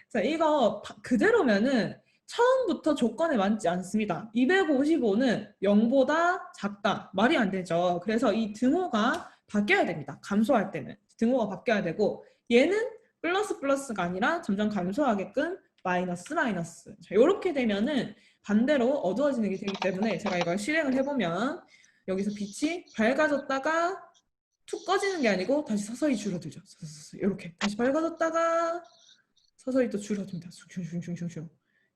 자, 이거 그대로면은 처음부터 조건에 맞지 않습니다. 255는 0보다 작다. 말이 안 되죠. 그래서 이 등호가 바뀌어야 됩니다. 감소할 때는. 등호가 바뀌어야 되고 얘는 플러스 플러스가 아니라 점점 감소하게끔 마이너스 마이너스. 자, 이렇게 되면은 반대로 어두워지는 게 되기 때문에 제가 이걸 실행을 해보면 여기서 빛이 밝아졌다가 툭 꺼지는 게 아니고 다시 서서히 줄어들죠. 이렇게 다시 밝아졌다가 서서히 또 줄어듭니다. 슝슝슝슝슝.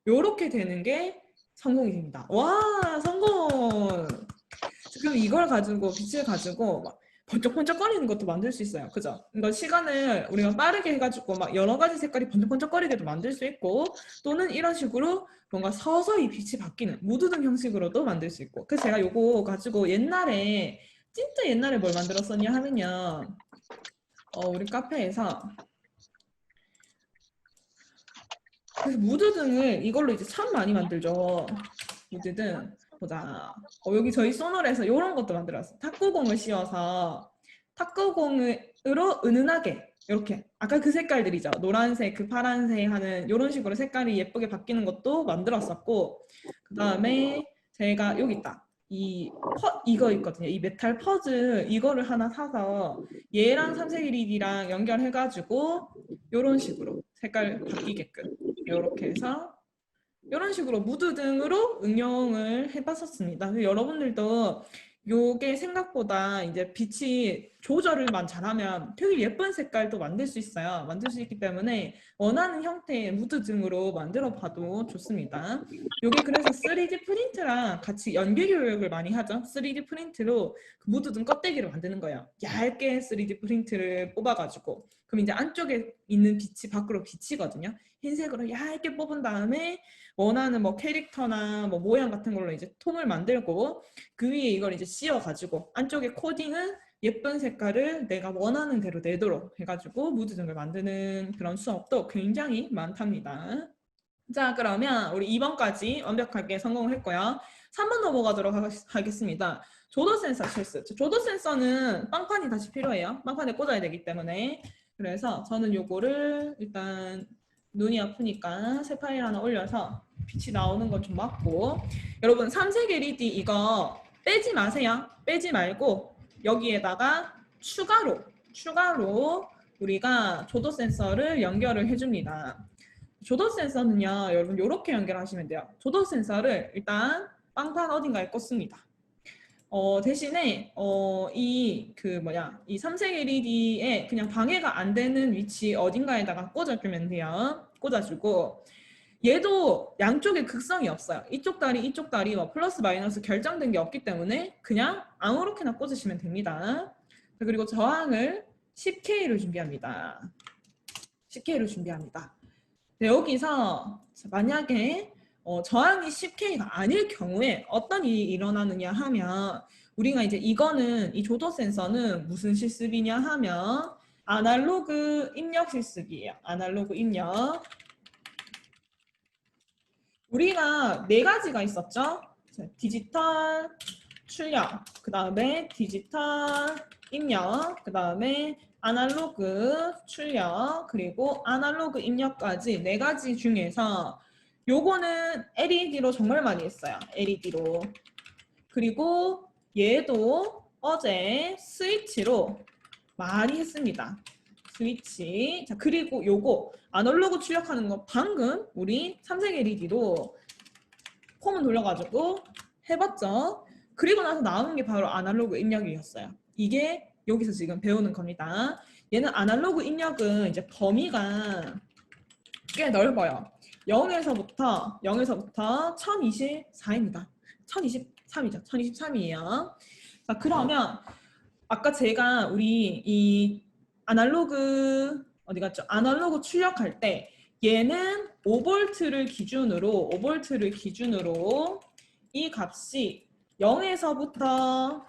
요렇게 되는 게 성공이 됩니다. 와, 성공! 그럼 이걸 가지고, 빛을 가지고 막 번쩍번쩍거리는 것도 만들 수 있어요. 그죠? 이거 시간을 우리가 빠르게 해가지고 막 여러 가지 색깔이 번쩍번쩍거리게도 만들 수 있고, 또는 이런 식으로 뭔가 서서히 빛이 바뀌는 무드등 형식으로도 만들 수 있고. 그래서 제가 요거 가지고 옛날에, 진짜 옛날에 뭘 만들었었냐 하면요. 우리 카페에서 그래서 무드등을 이걸로 이제 참 많이 만들죠. 무드등. 보자. 여기 저희 소널에서 이런 것도 만들었어요. 탁구공을 씌워서 탁구공으로 은은하게 이렇게 아까 그 색깔들이죠. 노란색, 그 파란색 하는 이런 식으로 색깔이 예쁘게 바뀌는 것도 만들었었고 그 다음에 제가 여기 있다. 이거 있거든요. 이 메탈 퍼즐 이거를 하나 사서 얘랑 삼색 LED랑 연결해가지고 이런 식으로 색깔 바뀌게끔 이렇게 해서 이런 식으로 무드 등으로 응용을 해봤었습니다. 여러분들도 요게 생각보다 이제 빛이 조절을만 잘하면 되게 예쁜 색깔도 만들 수 있어요. 만들 수 있기 때문에 원하는 형태의 무드 등으로 만들어 봐도 좋습니다. 요게 그래서 3D 프린트랑 같이 연계 교육을 많이 하죠. 3D 프린트로 그 무드 등 껍데기를 만드는 거예요. 얇게 3D 프린트를 뽑아가지고 그럼 이제 안쪽에 있는 빛이 밖으로 비치거든요. 흰색으로 얇게 뽑은 다음에 원하는 뭐 캐릭터나 뭐 모양 같은 걸로 이제 톰을 만들고 그 위에 이걸 이제 씌워가지고 안쪽에 코딩은 예쁜 색깔을 내가 원하는 대로 내도록 해가지고 무드 등을 만드는 그런 수업도 굉장히 많답니다. 자, 그러면 우리 2번까지 완벽하게 성공을 했고요. 3번 넘어가도록 하겠습니다. 조도 센서 실습. 조도 센서는 빵판이 다시 필요해요. 빵판에 꽂아야 되기 때문에. 그래서 저는 요거를 일단 눈이 아프니까 새 파일 하나 올려서 빛이 나오는 건 좀 막고 여러분 삼색 LED 이거 빼지 마세요. 빼지 말고 여기에다가 추가로 우리가 조도 센서를 연결을 해줍니다. 조도 센서는요, 여러분 이렇게 연결하시면 돼요. 조도 센서를 일단 빵판 어딘가에 꽂습니다. 대신에 이 삼색 LED에 그냥 방해가 안 되는 위치 어딘가에다가 꽂아주면 돼요. 꽂아주고 얘도 양쪽에 극성이 없어요. 이쪽 다리 뭐 플러스 마이너스 결정된 게 없기 때문에 그냥 아무렇게나 꽂으시면 됩니다. 그리고 저항을 10K로 준비합니다. 10K로 준비합니다. 네, 여기서 만약에 저항이 10K가 아닐 경우에 어떤 일이 일어나느냐 하면 우리가 이제 이거는 이 조도 센서는 무슨 실습이냐 하면 아날로그 입력 실습이에요. 아날로그 입력. 우리가 4가지가 있었죠. 디지털 출력, 그 다음에 디지털 입력, 그 다음에 아날로그 출력, 그리고 아날로그 입력까지 4가지 중에서 요거는 LED로 정말 많이 했어요. LED로. 그리고 얘도 어제 스위치로 많이 했습니다. 스위치. 자, 그리고 요거 아날로그 출력하는 거 방금 우리 삼색 LED로 폼을 돌려가지고 해봤죠. 그리고 나서 나오는 게 바로 아날로그 입력이었어요. 이게 여기서 지금 배우는 겁니다. 얘는 아날로그 입력은 이제 범위가 꽤 넓어요. 0에서부터 1024입니다. 1023이죠. 1023이에요. 자, 그러면 아까 제가 우리 이 아날로그 어디 갔죠? 아날로그 출력할 때 얘는 5V를 기준으로 이 값이 0에서부터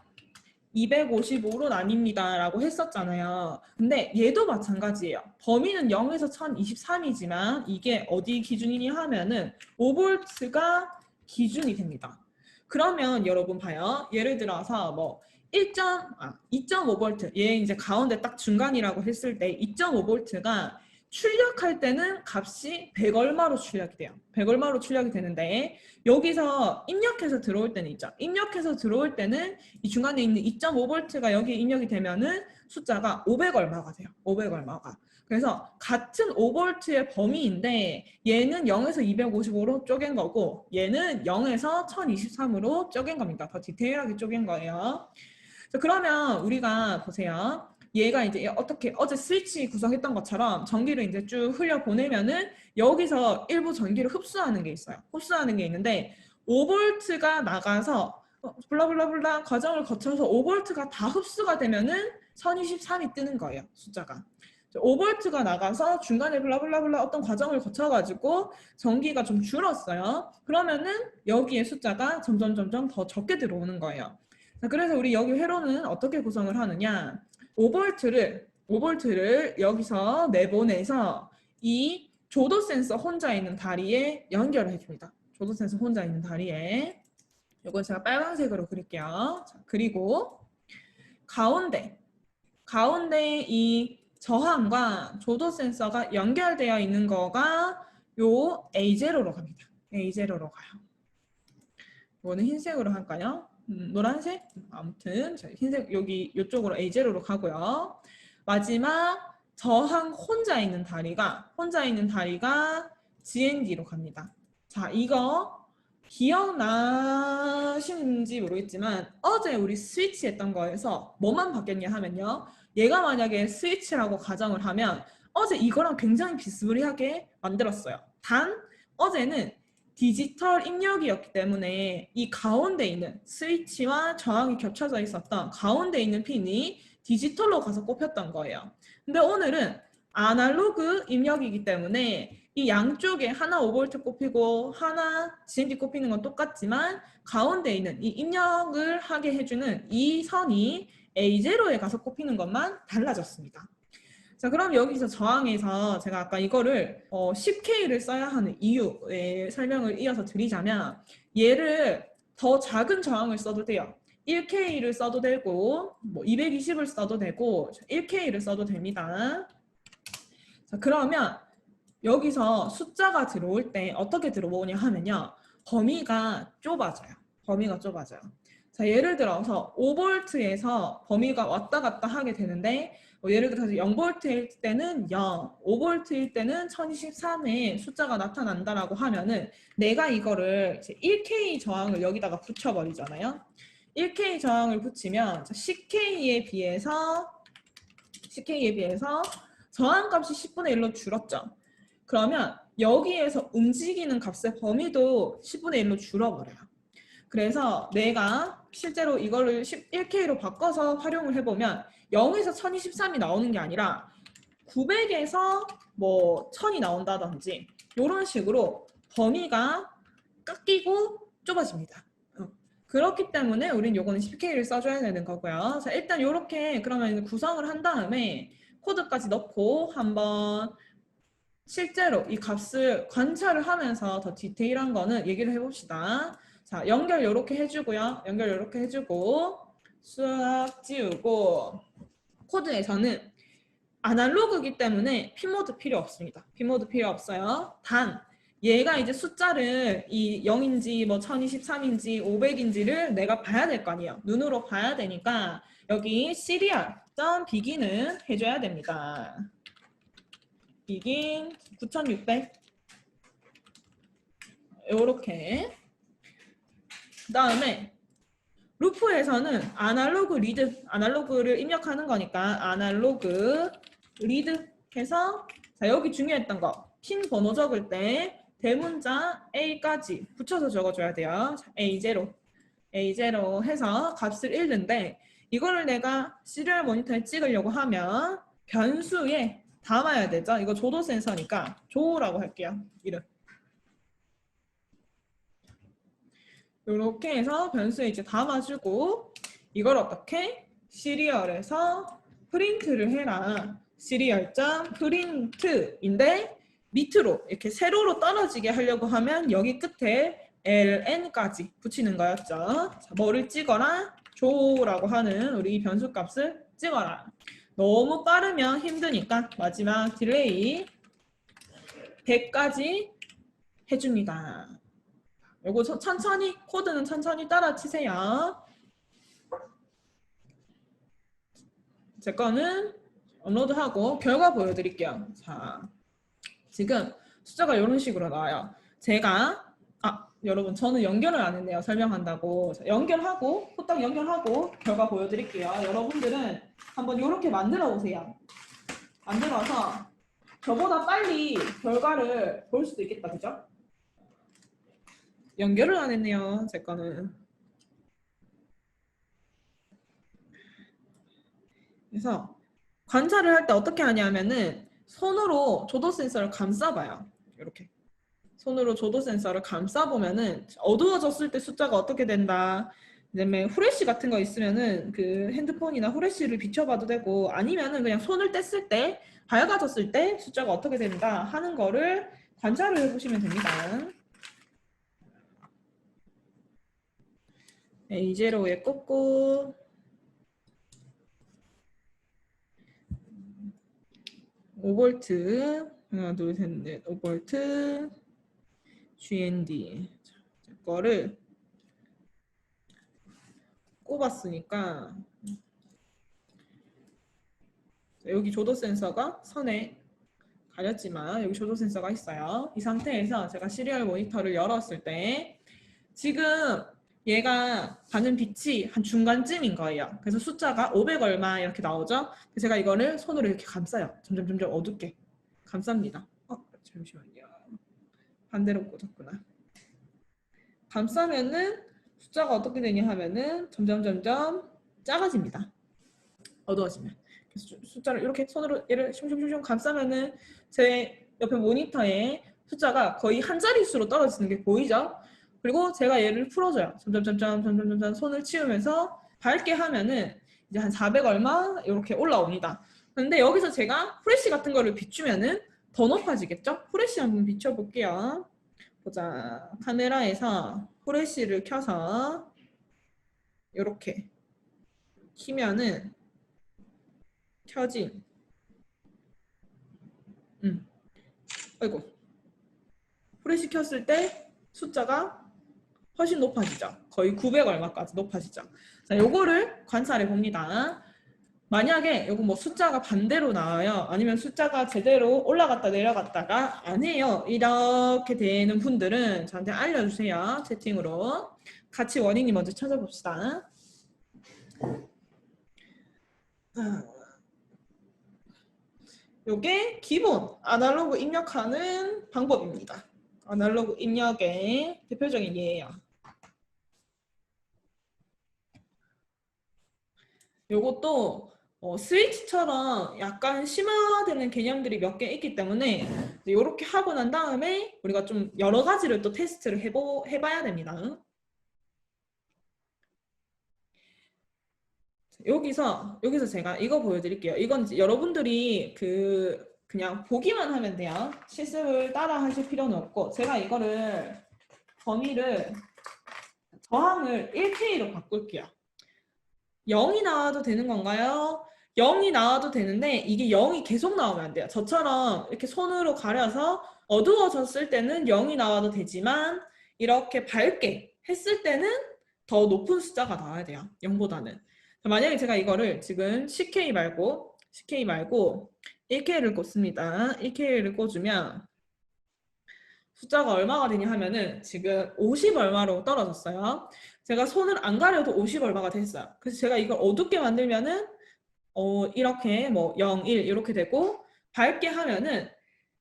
255로 나뉩니다 라고 했었잖아요. 근데 얘도 마찬가지예요. 범위는 0에서 1023이지만 이게 어디 기준이냐 하면은 5V가 기준이 됩니다. 그러면 여러분 봐요. 예를 들어서 뭐 2.5V, 얘 이제 가운데 딱 중간이라고 했을 때 2.5V가 출력할 때는 값이 100 얼마로 출력이 돼요. 100 얼마로 출력이 되는데 여기서 입력해서 들어올 때는 있죠. 입력해서 들어올 때는 이 중간에 있는 2.5V가 여기 입력이 되면은 숫자가 500 얼마가 돼요. 500 얼마가. 그래서 같은 5V의 범위인데 얘는 0에서 255로 쪼갠 거고 얘는 0에서 1023으로 쪼갠 겁니다. 더 디테일하게 쪼갠 거예요. 그러면 우리가 보세요. 얘가 이제 어떻게 어제 스위치 구성했던 것처럼 전기를 이제 쭉 흘려 보내면은 여기서 일부 전기를 흡수하는 게 있어요. 흡수하는 게 있는데 5V가 나가서 블라블라블라 과정을 거쳐서 5V가 다 흡수가 되면은 1023이 뜨는 거예요. 숫자가. 5V가 나가서 중간에 블라블라블라 어떤 과정을 거쳐가지고 전기가 좀 줄었어요. 그러면은 여기에 숫자가 점점 더 적게 들어오는 거예요. 그래서 우리 여기 회로는 어떻게 구성을 하느냐? 5V를 여기서 내보내서 이 조도 센서 혼자 있는 다리에 연결을 해줍니다. 조도 센서 혼자 있는 다리에. 이건 제가 빨간색으로 그릴게요. 자, 그리고 가운데 이 저항과 조도 센서가 연결되어 있는 거가 요 A0로 갑니다. A0로 가요. 이거는 흰색으로 할까요? 노란색? 아무튼 흰색 여기 이쪽으로 A0로 가고요. 마지막 저항 혼자 있는 다리가 GND로 갑니다. 자, 이거 기억나시는지 모르겠지만 어제 우리 스위치 했던 거에서 뭐만 바뀌었냐 하면요. 얘가 만약에 스위치라고 가정을 하면 어제 이거랑 굉장히 비스무리하게 만들었어요. 단 어제는 디지털 입력이었기 때문에 이 가운데 있는 스위치와 저항이 겹쳐져 있었던 가운데 있는 핀이 디지털로 가서 꼽혔던 거예요. 근데 오늘은 아날로그 입력이기 때문에 이 양쪽에 하나 5V 꼽히고 하나 GND 꼽히는 건 똑같지만 가운데 있는 이 입력을 하게 해주는 이 선이 A0에 가서 꼽히는 것만 달라졌습니다. 자, 그럼 여기서 저항에서 제가 아까 이거를 10K를 써야 하는 이유의 설명을 이어서 드리자면 얘를 더 작은 저항을 써도 돼요. 1K를 써도 되고 뭐 220을 써도 되고 1K를 써도 됩니다. 자, 그러면 여기서 숫자가 들어올 때 어떻게 들어오냐 하면요. 범위가 좁아져요. 자, 예를 들어서 5V에서 범위가 왔다 갔다 하게 되는데 예를 들어서 0V일 때는 0, 5V일 때는 1023의 숫자가 나타난다라고 하면은 내가 이거를 이제 1K 저항을 여기다가 붙여버리잖아요. 1K 저항을 붙이면 10K에 비해서 저항값이 10분의 1로 줄었죠. 그러면 여기에서 움직이는 값의 범위도 10분의 1로 줄어버려요. 그래서 내가 실제로 이거를 1K로 바꿔서 활용을 해보면 0에서 1023이 나오는 게 아니라 900에서 뭐 1000이 나온다든지 이런 식으로 범위가 깎이고 좁아집니다. 그렇기 때문에 우린 요거는 10K를 써줘야 되는 거고요. 자, 일단 이렇게 그러면 구성을 한 다음에 코드까지 넣고 한번 실제로 이 값을 관찰을 하면서 더 디테일한 거는 얘기를 해봅시다. 자, 연결 이렇게 해주고요. 연결 이렇게 해주고 쑥 지우고 코드에서는 아날로그이기 때문에 핀모드 필요 없습니다. 핀모드 필요 없어요. 단 얘가 이제 숫자를 이 0인지 뭐 1023인지 500인지를 내가 봐야 될 거 아니에요. 눈으로 봐야 되니까 여기 serial.begin은 해줘야 됩니다. begin 9600 요렇게. 그 다음에 루프에서는 아날로그를 입력하는 거니까 아날로그 리드 해서 자, 여기 중요했던 거 핀 번호 적을 때 대문자 A까지 붙여서 적어줘야 돼요. 자, A0 해서 값을 읽는데 이거를 내가 시리얼 모니터에 찍으려고 하면 변수에 담아야 되죠. 이거 조도 센서니까 조라고 할게요. 이름. 이렇게 해서 변수에 이제 담아주고 이걸 어떻게 시리얼에서 프린트를 해라. 시리얼.print인데 밑으로 이렇게 세로로 떨어지게 하려고 하면 여기 끝에 ln까지 붙이는 거였죠. 자, 뭐를 찍어라? 조라고 하는 우리 변수값을 찍어라. 너무 빠르면 힘드니까 마지막 딜레이 100까지 해줍니다. 요거 천천히 코드는 천천히 따라 치세요. 제 거는 업로드하고 결과 보여드릴게요. 자, 지금 숫자가 이런 식으로 나와요. 제가 여러분 저는 연결을 안 했네요. 설명한다고. 자, 연결하고 후딱 연결하고 결과 보여드릴게요. 여러분들은 한번 이렇게 만들어 보세요. 만들어서 저보다 빨리 결과를 볼 수도 있겠다. 그죠? 연결을 안 했네요. 제 거는. 그래서 관찰을 할 때 어떻게 하냐면은 손으로 조도 센서를 감싸봐요. 이렇게 손으로 조도 센서를 감싸보면은 어두워졌을 때 숫자가 어떻게 된다. 그다음에 후레쉬 같은 거 있으면은 그 핸드폰이나 후레쉬를 비춰봐도 되고 아니면은 그냥 손을 뗐을 때 밝아졌을 때 숫자가 어떻게 된다 하는 거를 관찰을 해보시면 됩니다. A0에 꽂고 5V 하나 둘 셋 넷 5V GND 거를 꼽았으니까 여기 조도 센서가 선에 가렸지만 여기 조도 센서가 있어요. 이 상태에서 제가 시리얼 모니터를 열었을 때 지금 얘가 가는 빛이 한 중간쯤인 거예요. 그래서 숫자가 500 얼마 이렇게 나오죠. 제가 이거를 손으로 이렇게 감싸요. 점점 어둡게 감쌉니다. 잠시만요. 반대로 꽂았구나. 감싸면은 숫자가 어떻게 되냐 하면은 점점 작아집니다. 어두워지면. 그래서 숫자를 이렇게 손으로 얘를 슝슝슝 감싸면은 제 옆에 모니터에 숫자가 거의 한 자릿수로 떨어지는 게 보이죠? 그리고 제가 얘를 풀어줘요. 점점 손을 치우면서 밝게 하면은 이제 한 400 얼마 이렇게 올라옵니다. 근데 여기서 제가 후레쉬 같은 거를 비추면은 더 높아지겠죠? 후레쉬 한번 비춰볼게요. 보자. 카메라에서 후레쉬를 켜서 이렇게 키면은 켜진. 아이고. 후레쉬 켰을 때 숫자가 훨씬 높아지죠. 거의 900 얼마까지 높아지죠. 자, 요거를 관찰해 봅니다. 만약에 요거 뭐 숫자가 반대로 나와요. 아니면 숫자가 제대로 올라갔다 내려갔다가 안 해요. 이렇게 되는 분들은 저한테 알려주세요. 채팅으로. 같이 원인이 먼저 찾아봅시다. 요게 기본 아날로그 입력하는 방법입니다. 아날로그 입력의 대표적인 예예요. 요것도 스위치처럼 약간 심화되는 개념들이 몇 개 있기 때문에 이렇게 하고 난 다음에 우리가 좀 여러 가지를 또 테스트를 해봐야 됩니다. 여기서 제가 이거 보여드릴게요. 이건 이제 여러분들이 그냥 보기만 하면 돼요. 실습을 따라 하실 필요는 없고 제가 이거를 범위를 저항을 1K로 바꿀게요. 0이 나와도 되는 건가요? 0이 나와도 되는데 이게 0이 계속 나오면 안 돼요. 저처럼 이렇게 손으로 가려서 어두워졌을 때는 0이 나와도 되지만 이렇게 밝게 했을 때는 더 높은 숫자가 나와야 돼요. 0보다는. 만약에 제가 이거를 지금 CK 말고 1K를 꽂습니다. 1K를 꽂으면 숫자가 얼마가 되냐 하면은 지금 50 얼마로 떨어졌어요. 제가 손을 안 가려도 50 얼마가 됐어요. 그래서 제가 이걸 어둡게 만들면은 이렇게 뭐 0, 1 이렇게 되고 밝게 하면은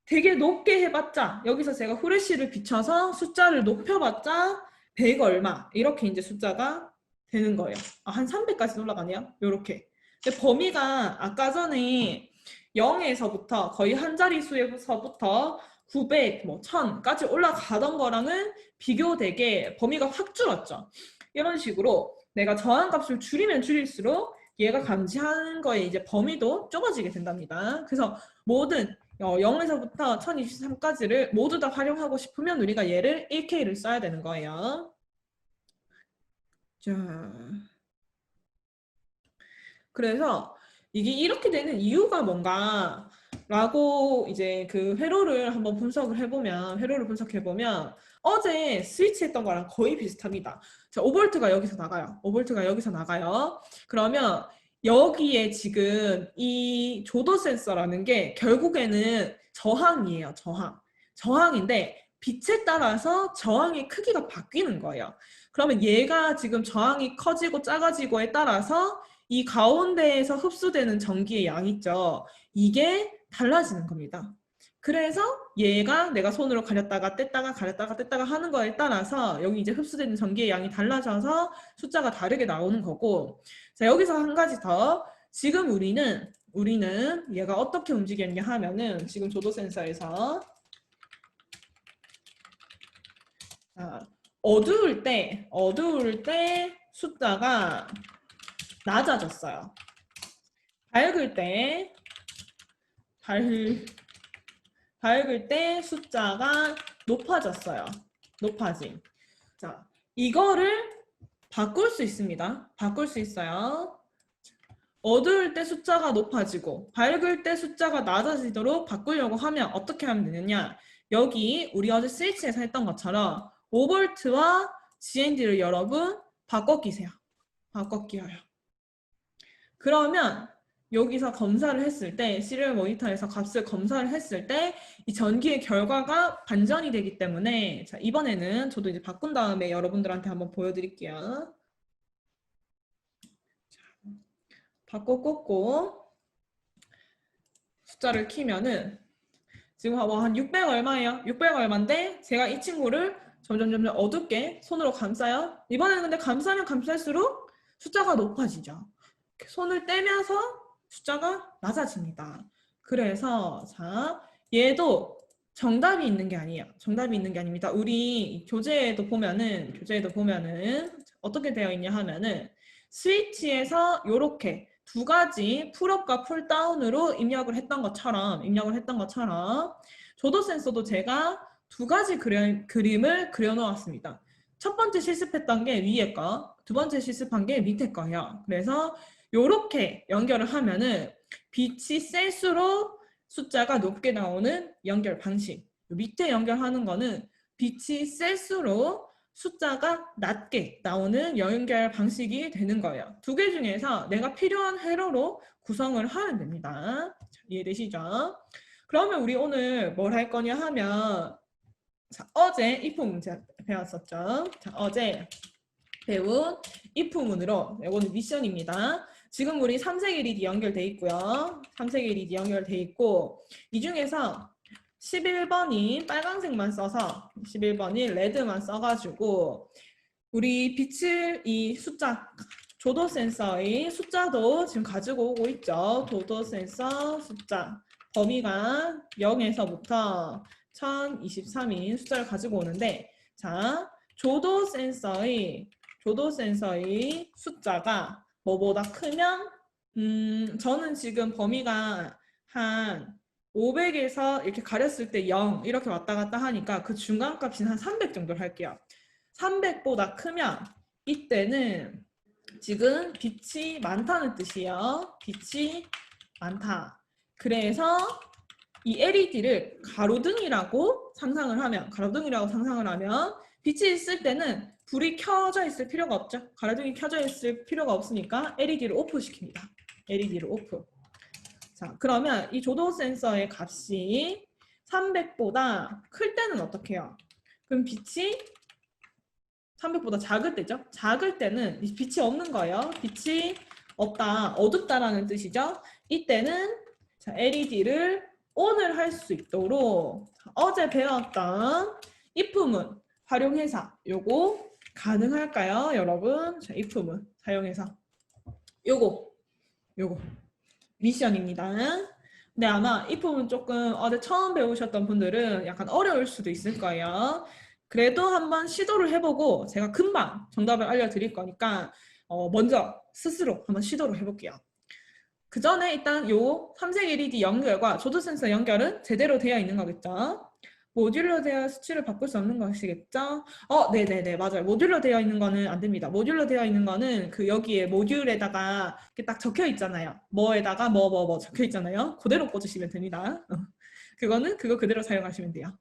되게 높게 해봤자 여기서 제가 후레쉬를 비춰서 숫자를 높여봤자 100 얼마 이렇게 이제 숫자가 되는 거예요. 한 300까지 올라가네요. 이렇게. 근데 범위가 아까 전에 0에서부터 거의 한 자릿수에서부터 900, 뭐 1000까지 올라가던 거랑은 비교되게 범위가 확 줄었죠. 이런 식으로 내가 저항값을 줄이면 줄일수록 얘가 감지하는 거에 이제 범위도 좁아지게 된답니다. 그래서 모든 0에서부터 1023까지를 모두 다 활용하고 싶으면 우리가 얘를 1K를 써야 되는 거예요. 자, 그래서 이게 이렇게 되는 이유가 뭔가 라고 이제 그 회로를 한번 분석을 해보면, 회로를 분석해보면 어제 스위치 했던 거랑 거의 비슷합니다. 자, 5V가 여기서 나가요. 5V가 여기서 나가요. 그러면 여기에 지금 이 조도 센서라는 게 결국에는 저항이에요. 저항. 저항인데 빛에 따라서 저항의 크기가 바뀌는 거예요. 그러면 얘가 지금 저항이 커지고 작아지고에 따라서 이 가운데에서 흡수되는 전기의 양 있죠. 이게 달라지는 겁니다. 그래서 얘가 내가 손으로 가렸다가 뗐다가 가렸다가 뗐다가 하는 거에 따라서 여기 이제 흡수되는 전기의 양이 달라져서 숫자가 다르게 나오는 거고, 자, 여기서 한 가지 더. 지금 우리는 얘가 어떻게 움직였냐 하면은 지금 조도 센서에서 어두울 때 숫자가 낮아졌어요. 밝을 때 숫자가 높아졌어요. 높아짐. 자, 이거를 바꿀 수 있습니다. 바꿀 수 있어요. 어두울 때 숫자가 높아지고 밝을 때 숫자가 낮아지도록 바꾸려고 하면 어떻게 하면 되느냐? 여기 우리 어제 스위치에서 했던 것처럼 5V와 GND를 여러분 바꿔 끼세요. 바꿔 끼워요. 그러면 여기서 검사를 했을 때, 시리얼 모니터에서 값을 검사를 했을 때 이 전기의 결과가 반전이 되기 때문에, 자, 이번에는 저도 이제 바꾼 다음에 여러분들한테 한번 보여드릴게요. 자, 바꿔 꽂고 숫자를 키면은 지금 한 600 얼마예요? 600 얼마인데 제가 이 친구를 점점 어둡게 손으로 감싸요. 이번에는 근데 감싸면 감쌀수록 숫자가 높아지죠. 손을 떼면서 숫자가 낮아집니다. 그래서 자, 얘도 정답이 있는 게 아니에요. 정답이 있는 게 아닙니다. 우리 교재에도 보면은 어떻게 되어 있냐 하면은 스위치에서 이렇게 두 가지 풀업과 풀다운으로 입력을 했던 것처럼 조도 센서도 제가 두 가지 그림을 그려놓았습니다. 첫 번째 실습했던 게 위에 거, 두 번째 실습한 게 밑에 거예요. 그래서 이렇게 연결을 하면은 빛이 셀수록 숫자가 높게 나오는 연결 방식. 밑에 연결하는 거는 빛이 셀수록 숫자가 낮게 나오는 연결 방식이 되는 거예요. 두 개 중에서 내가 필요한 회로로 구성을 하면 됩니다. 이해되시죠? 그러면 우리 오늘 뭘 할 거냐 하면, 자, 어제 if 문제 배웠었죠. 자, 어제 배운 if 문으로, 이거는 미션입니다. 지금 우리 3색 LED 연결돼 있고요. 3색 LED 연결돼 있고, 이 중에서 11번이 빨간색만 써서 11번이 레드만 써가지고 우리 빛을 이 숫자 조도 센서의 숫자도 지금 가지고 오고 있죠. 조도 센서 숫자 범위가 0에서부터 1023인 숫자를 가지고 오는데, 자, 조도 센서의 숫자가 뭐보다 크면 저는 지금 범위가 한 500에서 이렇게 가렸을 때 0 이렇게 왔다 갔다 하니까 그 중간값인 한 300 정도를 할게요. 300보다 크면 이때는 지금 빛이 많다는 뜻이에요. 빛이 많다. 그래서 이 LED를 가로등이라고 상상을 하면 빛이 있을 때는 불이 켜져 있을 필요가 없죠. 가로등이 켜져 있을 필요가 없으니까 LED를 오프 시킵니다. LED를 오프. 자, 그러면 이 조도 센서의 값이 300보다 클 때는 어떻게 해요? 그럼 빛이 300보다 작을 때죠? 작을 때는 빛이 없는 거예요. 빛이 없다, 어둡다라는 뜻이죠. 이때는 자, LED를 ON을 할 수 있도록 어제 배웠던 if문 활용해서 요거 가능할까요, 여러분? 자, if문 사용해서 요거 미션입니다. 근데 아마 if문 조금 어제 처음 배우셨던 분들은 약간 어려울 수도 있을 거예요. 그래도 한번 시도를 해보고 제가 금방 정답을 알려드릴 거니까 먼저 스스로 한번 시도를 해볼게요. 그 전에 일단 요 삼색 LED 연결과 조도 센서 연결은 제대로 되어 있는 거겠죠? 모듈러 되어 수치를 바꿀 수 없는 것이겠죠? 네네네, 맞아요. 모듈러 되어 있는 거는 안 됩니다. 모듈러 되어 있는 거는 그 여기에 모듈에다가 이렇게 딱 적혀 있잖아요. 뭐에다가 뭐 적혀 있잖아요. 그대로 꽂으시면 됩니다. 그거는 그거 그대로 사용하시면 돼요.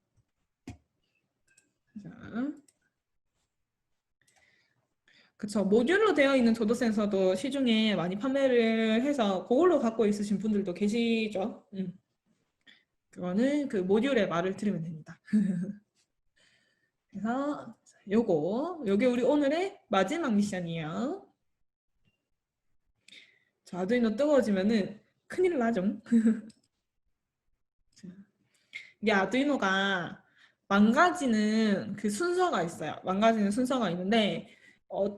자. 그쵸. 모듈로 되어 있는 조도 센서도 시중에 많이 판매를 해서 그걸로 갖고 있으신 분들도 계시죠. 그거는 그 모듈의 말을 들으면 됩니다. 그래서 요게 우리 오늘의 마지막 미션이에요. 자, 아두이노 뜨거워지면은 큰일 나죠. 이게 아두이노가 망가지는 그 순서가 있어요. 망가지는 순서가 있는데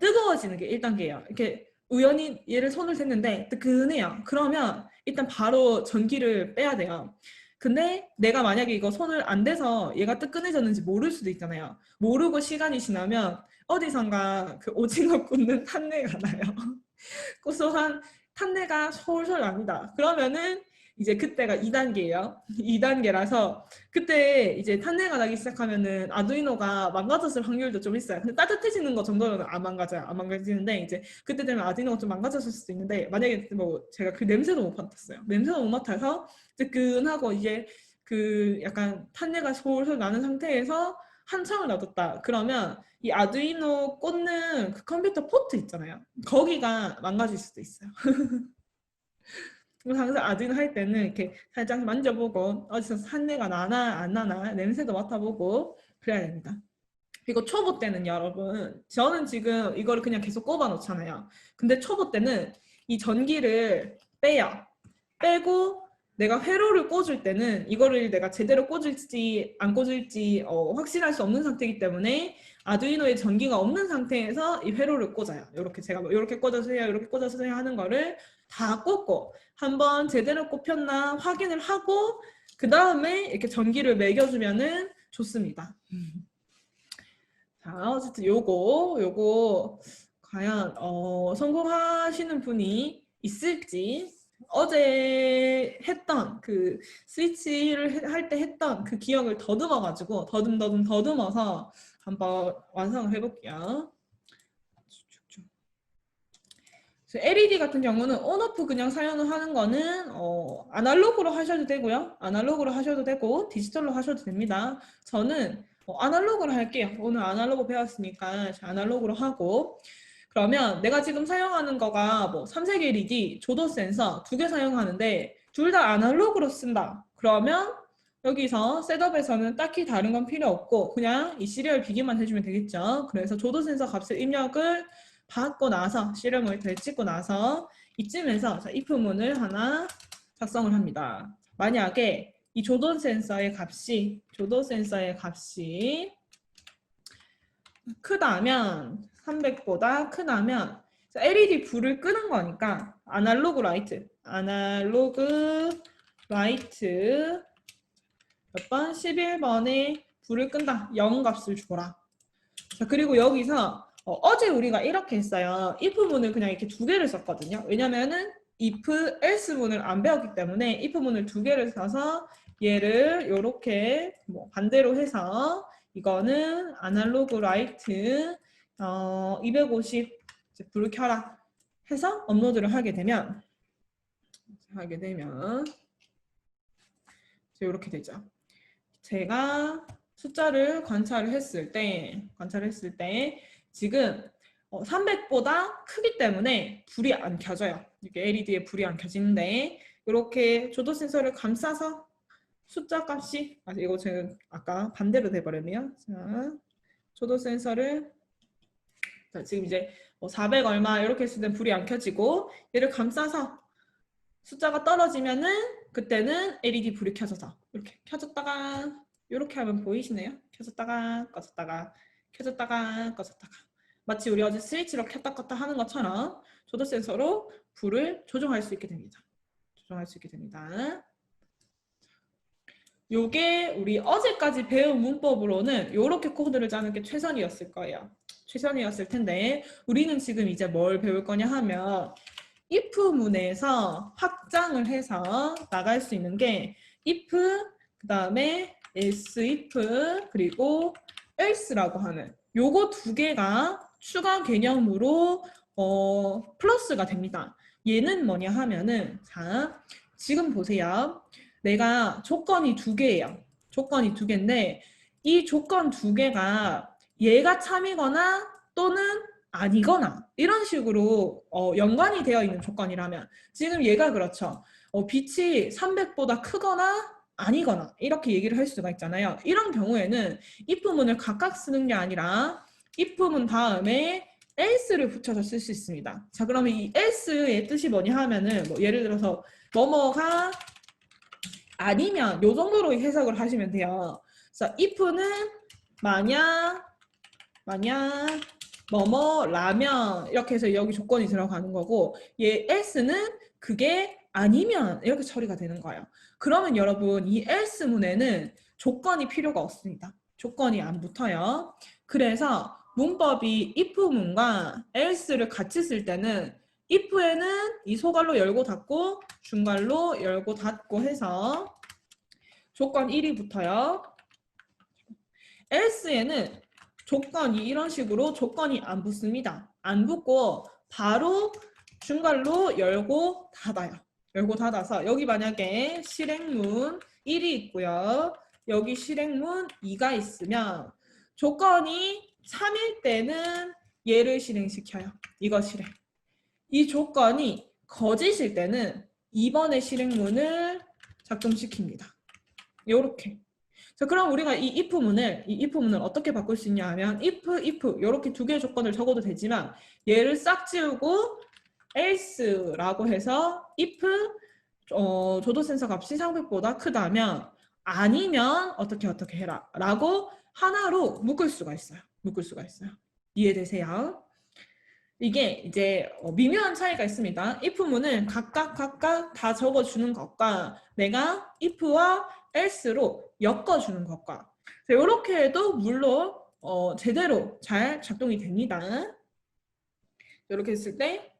뜨거워지는 게 1단계예요. 이렇게 우연히 얘를 손을 댔는데 뜨끈해요. 그러면 일단 바로 전기를 빼야 돼요. 근데 내가 만약에 이거 손을 안 대서 얘가 뜨끈해졌는지 모를 수도 있잖아요. 모르고 시간이 지나면 어디선가 그 오징어 굽는 탄내가 나요. 고소한 탄내가 솔솔 납니다. 그러면은 이제 그때가 2단계예요. 2단계라서 그때 이제 탄내가 나기 시작하면은 아두이노가 망가졌을 확률도 좀 있어요. 근데 따뜻해지는 거 정도는 안 망가져요. 안 망가지는데 이제 그때 되면 아두이노가 좀 망가졌을 수도 있는데 만약에 뭐 제가 그 냄새도 못 맡았어요. 냄새도 못 맡아서 뜨끈하고 이제 그 약간 탄내가 솔솔 나는 상태에서 한참을 놔뒀다. 그러면 이 아두이노 꽂는 그 컴퓨터 포트 있잖아요. 거기가 망가질 수도 있어요. 그래서 항상 아두이노 할 때는 이렇게 살짝 만져보고 어디서 산내가 나나 안 나나 냄새도 맡아보고 그래야 됩니다. 그리고 초보 때는 여러분, 저는 지금 이거를 그냥 계속 꼽아 놓잖아요. 근데 초보 때는 이 전기를 빼요. 빼고 내가 회로를 꽂을 때는 이거를 내가 제대로 꽂을지 안 꽂을지 확실할 수 없는 상태이기 때문에 아두이노에 전기가 없는 상태에서 이 회로를 꽂아요. 이렇게 제가 뭐 이렇게 꽂아주세요, 이렇게 꽂아주세요 하는 거를 다 꽂고 한번 제대로 꼽혔나 확인을 하고 그 다음에 이렇게 전기를 매겨주면은 좋습니다. 자, 어쨌든 요거 과연 성공하시는 분이 있을지 어제 했던 그 스위치를 할 때 했던 그 기억을 더듬어가지고 더듬어서 한번 완성을 해볼게요. LED 같은 경우는 온오프 그냥 사용을 하는 거는 아날로그로 하셔도 되고요. 아날로그로 하셔도 되고 디지털로 하셔도 됩니다. 저는 아날로그로 할게요. 오늘 아날로그 배웠으니까 아날로그로 하고 그러면 내가 지금 사용하는 거가 뭐 삼색 LED, 조도 센서 2개 사용하는데 둘 다 아날로그로 쓴다. 그러면 여기서 셋업에서는 딱히 다른 건 필요 없고 그냥 이 시리얼 비기만 해주면 되겠죠. 그래서 조도 센서 값을 입력을 받고 나서 시리얼 모니터에 찍고 나서 이쯤에서 if문을 하나 작성을 합니다. 만약에 이 조도 센서의 값이 크다면 300보다 크다면 LED 불을 끄는 거니까 아날로그 라이트 몇 번? 11번에 불을 끈다. 0 값을 줘라. 자, 그리고 여기서 어제 우리가 이렇게 했어요. if문을 그냥 이렇게 2개를 썼거든요. 왜냐면은 if, else문을 안 배웠기 때문에 if문을 2개를 써서 얘를 이렇게 뭐 반대로 해서 이거는 아날로그 라이트 250 불을 켜라 해서 업로드를 하게 되면 이렇게 되죠. 제가 숫자를 관찰을 했을 때 지금 300보다 크기 때문에 불이 안 켜져요. 이렇게 LED에 불이 안 켜지는데 이렇게 조도 센서를 감싸서 숫자 값이 이거 제가 아까 반대로 돼버렸네요. 자, 조도 센서를 지금 이제 400 얼마 이렇게 했을 때 불이 안 켜지고 얘를 감싸서 숫자가 떨어지면은 그때는 LED 불이 켜져서 이렇게 켜졌다가 이렇게 하면 보이시네요. 켜졌다가 꺼졌다가 켜졌다가 꺼졌다가 마치 우리 어제 스위치로 켰다 껐다 하는 것처럼 조도 센서로 불을 조정할 수 있게 됩니다. 요게 우리 어제까지 배운 문법으로는 이렇게 코드를 짜는 게 최선이었을 거예요. 최선이었을 텐데 우리는 지금 이제 뭘 배울 거냐 하면 if문에서 확장을 해서 나갈 수 있는 게 if, 그 다음에 else if, 그리고 else라고 하는 요거 두 개가 추가 개념으로 플러스가 됩니다. 얘는 뭐냐 하면은 자, 지금 보세요. 내가 조건이 두 개예요. 조건이 두 개인데 이 조건 두 개가 얘가 참이거나 또는 아니거나 이런 식으로 연관이 되어 있는 조건이라면 지금 얘가 그렇죠. 빛이 300보다 크거나 아니거나 이렇게 얘기를 할 수가 있잖아요. 이런 경우에는 if문을 각각 쓰는 게 아니라 if문 다음에 else를 붙여서 쓸 수 있습니다. 자, 그러면 이 else의 뜻이 뭐냐 하면은 뭐 예를 들어서 뭐뭐가 아니면 요 정도로 해석을 하시면 돼요. 그래서 if는 만약 뭐뭐라면 이렇게 해서 여기 조건이 들어가는 거고 얘 else는 그게 아니면 이렇게 처리가 되는 거예요. 그러면 여러분 이 else문에는 조건이 필요가 없습니다. 조건이 안 붙어요. 그래서 문법이 if문과 else를 같이 쓸 때는 if에는 이 소괄로 열고 닫고 중괄로 열고 닫고 해서 조건 1이 붙어요. else에는 조건이 이런 식으로 조건이 안 붙습니다. 안 붙고 바로 중괄로 열고 닫아요. 열고 닫아서 여기 만약에 실행문 1이 있고요. 여기 실행문 2가 있으면 조건이 3일 때는 얘를 실행시켜요. 이거 실행. 이 조건이 거짓일 때는 2번의 실행문을 작동시킵니다. 요렇게. 자, 그럼 우리가 이 if문을 어떻게 바꿀 수 있냐 하면 if 이렇게 두 개의 조건을 적어도 되지만 얘를 싹 지우고 else라고 해서 if 조도센서 값이 300보다 크다면 아니면 어떻게 해라 라고 하나로 묶을 수가 있어요. 이해되세요? 이게 이제 미묘한 차이가 있습니다. if문은 각각 다 적어주는 것과 내가 if와 else로 엮어주는 것과 이렇게 해도 물론 제대로 잘 작동이 됩니다. 이렇게 했을 때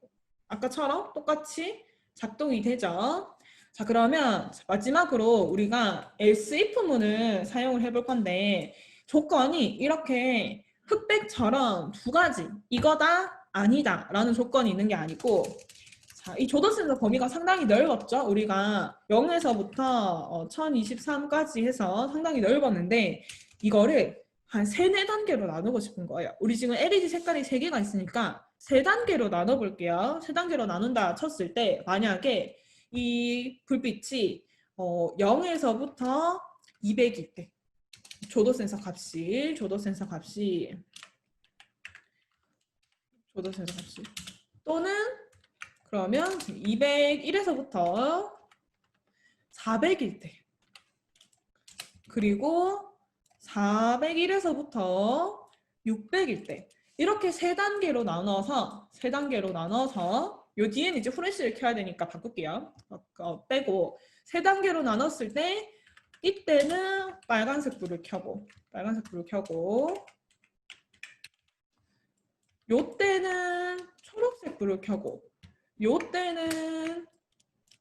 아까처럼 똑같이 작동이 되죠. 자, 그러면 마지막으로 우리가 else if문을 사용을 해볼 건데 조건이 이렇게 흑백처럼 두 가지 이거다 아니다 라는 조건이 있는 게 아니고 자, 이 조도센서 범위가 상당히 넓었죠. 우리가 0에서부터 1023까지 해서 상당히 넓었는데 이거를 한 3, 4단계로 나누고 싶은 거예요. 우리 지금 LED 색깔이 3개가 있으니까 3단계로 나눠볼게요. 3단계로 나눈다 쳤을 때 만약에 이 불빛이 0에서부터 200일 때 조도센서 값이 또는 그러면 201에서부터 400일 때 그리고 401에서부터 600일 때 이렇게 3단계로 나눠서 요 뒤에는 이제 후레쉬를 켜야 되니까 바꿀게요. 빼고 3단계로 나눴을 때 이때는 빨간색 불을 켜고 요때는 초록색 불을 켜고 요때는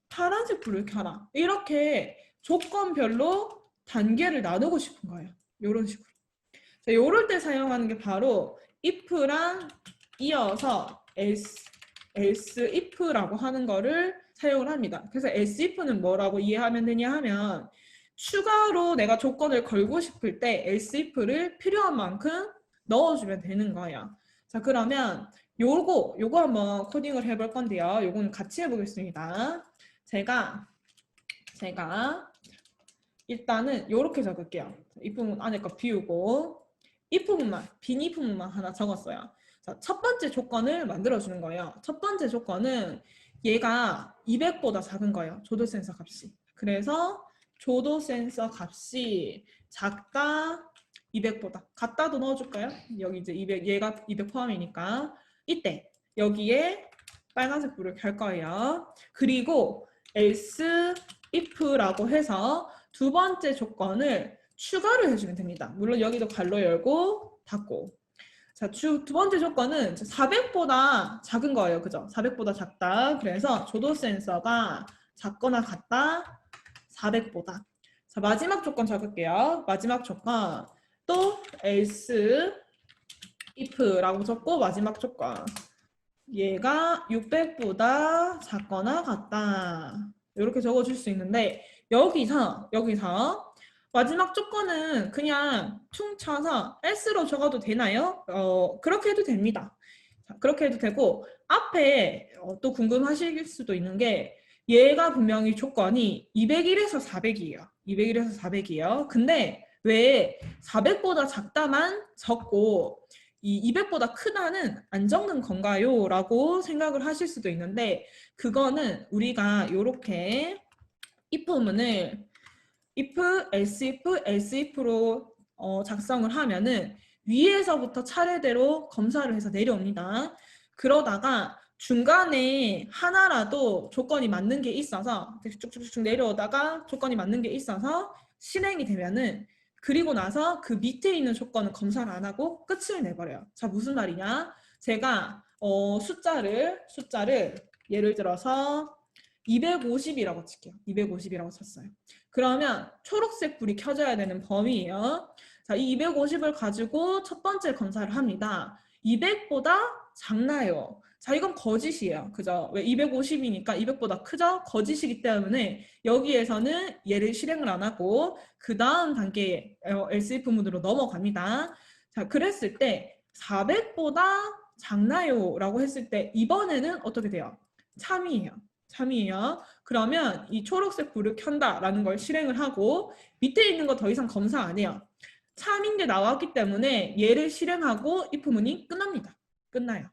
파란색 불을 켜라. 이렇게 조건별로 단계를 나누고 싶은 거예요. 이런 식으로. 자, 요럴 때 사용하는 게 바로 if랑 이어서 else if라고 하는 거를 사용을 합니다. 그래서 else if는 뭐라고 이해하면 되냐 하면 추가로 내가 조건을 걸고 싶을 때 else if를 필요한 만큼 넣어주면 되는 거예요. 자, 그러면 요거 한번 코딩을 해볼 건데요. 요거는 같이 해보겠습니다. 제가 일단은 요렇게 적을게요. if문 안에 거 비우고 빈 if문만 하나 적었어요. 자, 첫 번째 조건을 만들어주는 거예요. 첫 번째 조건은 얘가 200보다 작은 거예요. 조도센서 값이. 그래서 조도센서 값이 작다 200보다. 같다도 넣어줄까요? 여기 이제 200, 얘가 200 포함이니까 이때 여기에 빨간색 불을 켤 거예요. 그리고 else if라고 해서 두 번째 조건을 추가를 해주면 됩니다. 물론 여기도 괄호 열고 닫고 자, 두 번째 조건은 400보다 작은 거예요. 그죠? 400보다 작다. 그래서 조도 센서가 작거나 같다. 400보다. 자, 마지막 조건 적을게요. 마지막 조건. 또 else if라고 적고 마지막 조건. 얘가 600보다 작거나 같다. 이렇게 적어줄 수 있는데 여기서 마지막 조건은 그냥 퉁 쳐서 else로 적어도 되나요? 그렇게 해도 됩니다. 자, 그렇게 해도 되고 앞에 또 궁금하실 수도 있는 게 얘가 분명히 조건이 201에서 400이에요. 201에서 400이에요. 근데 왜 400보다 작다만 적고 이 200보다 크다는 안 적는 건가요? 라고 생각을 하실 수도 있는데 그거는 우리가 이렇게 if문을 if, else if, else if로 작성을 하면은 위에서부터 차례대로 검사를 해서 내려옵니다. 그러다가 중간에 하나라도 조건이 맞는 게 있어서 쭉쭉쭉 내려오다가 조건이 맞는 게 있어서 실행이 되면은 그리고 나서 그 밑에 있는 조건은 검사를 안 하고 끝을 내버려요. 자, 무슨 말이냐? 제가 숫자를 예를 들어서 250이라고 칠게요. 250이라고 쳤어요. 그러면 초록색 불이 켜져야 되는 범위예요. 자, 이 250을 가지고 첫 번째 검사를 합니다. 200보다 작나요? 자, 이건 거짓이에요. 그죠? 왜 250이니까 200보다 크죠? 거짓이기 때문에 여기에서는 얘를 실행을 안 하고 그 다음 단계에 else if 모드로 넘어갑니다. 자, 그랬을 때 400보다 작나요? 라고 했을 때 이번에는 어떻게 돼요? 참이에요. 참이에요. 그러면 이 초록색 불을 켠다라는 걸 실행을 하고 밑에 있는 거 더 이상 검사 안 해요. 참인 게 나왔기 때문에 얘를 실행하고 if문이 끝납니다. 끝나요.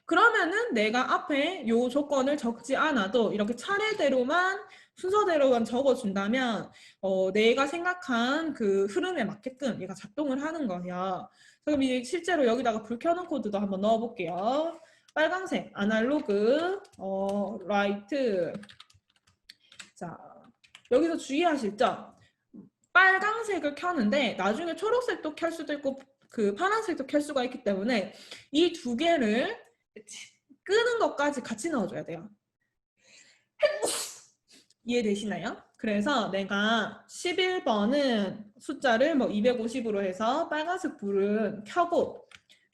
그러면은 내가 앞에 요 조건을 적지 않아도 이렇게 차례대로만 순서대로만 적어준다면 내가 생각한 그 흐름에 맞게끔 얘가 작동을 하는 거예요. 그럼 이제 실제로 여기다가 불 켜는 코드도 한번 넣어볼게요. 빨간색 아날로그 라이트. 자, 여기서 주의하실 점. 빨간색을 켜는데 나중에 초록색도 켤 수도 있고 그 파란색도 켤 수가 있기 때문에 이 두 개를 끄는 것까지 같이 넣어줘야 돼요. 이해되시나요? 그래서 내가 11번은 숫자를 뭐 250으로 해서 빨간색 불은 켜고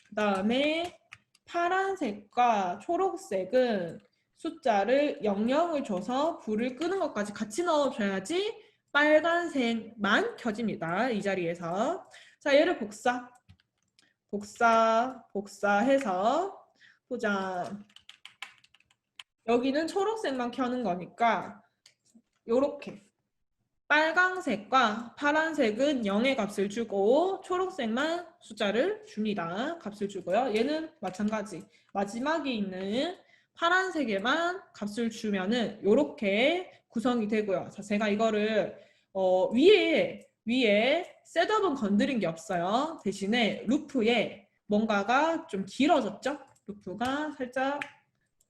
그 다음에 파란색과 초록색은 숫자를 00을 줘서 불을 끄는 것까지 같이 넣어줘야지 빨간색만 켜집니다. 이 자리에서. 자, 얘를 복사해서 보자. 여기는 초록색만 켜는 거니까 요렇게 빨강색과 파란색은 0의 값을 주고 초록색만 숫자를 줍니다. 값을 주고요. 얘는 마찬가지. 마지막에 있는 파란색에만 값을 주면은 요렇게 구성이 되고요. 자, 제가 이거를 위에 셋업은 건드린 게 없어요. 대신에 루프에 뭔가가 좀 길어졌죠? 루프가 살짝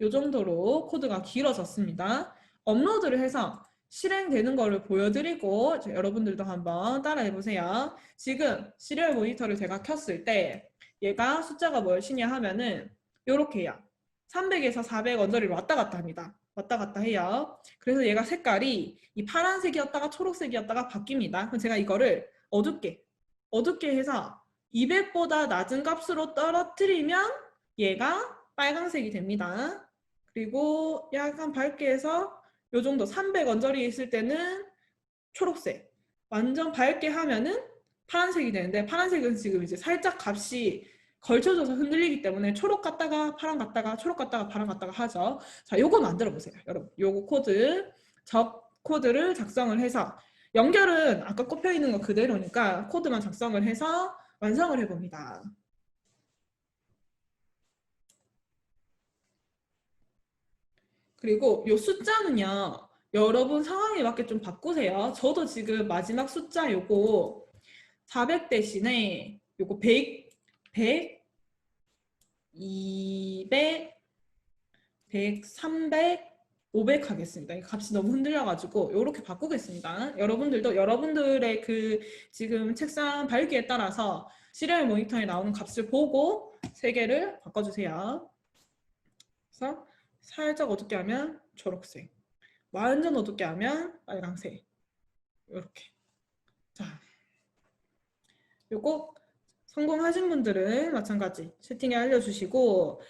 요 정도로 코드가 길어졌습니다. 업로드를 해서 실행되는 거를 보여드리고 여러분들도 한번 따라해 보세요. 지금 시리얼 모니터를 제가 켰을 때 얘가 숫자가 무엇이냐 하면은 요렇게 해요. 300에서 400 언저리를 왔다 갔다 합니다. 왔다 갔다 해요. 그래서 얘가 색깔이 이 파란색이었다가 초록색이었다가 바뀝니다. 그럼 제가 이거를 어둡게 해서 200보다 낮은 값으로 떨어뜨리면 얘가 빨강색이 됩니다. 그리고 약간 밝게 해서 요 정도 300 언저리에 있을 때는 초록색. 완전 밝게 하면은 파란색이 되는데 파란색은 지금 이제 살짝 값이 걸쳐져서 흔들리기 때문에 초록 갔다가 파란 갔다가 초록 갔다가 파란 갔다가 하죠. 자, 요거 만들어 보세요. 여러분. 요거 코드를 작성을 해서 연결은 아까 꼽혀 있는 거 그대로니까 코드만 작성을 해서 완성을 해 봅니다. 그리고 요 숫자는요. 여러분 상황에 맞게 좀 바꾸세요. 저도 지금 마지막 숫자 요거 400 대신에 요거 100, 200, 100, 300, 500 하겠습니다. 이 값이 너무 흔들려가지고 이렇게 바꾸겠습니다. 여러분들도 여러분들의 그 지금 책상 밝기에 따라서 시리얼 모니터에 나오는 값을 보고 세 개를 바꿔주세요. 그래서 살짝 어둡게 하면 초록색, 완전 어둡게 하면 빨강색. 이렇게. 자, 요거 성공하신 분들은 마찬가지 채팅에 알려주시고,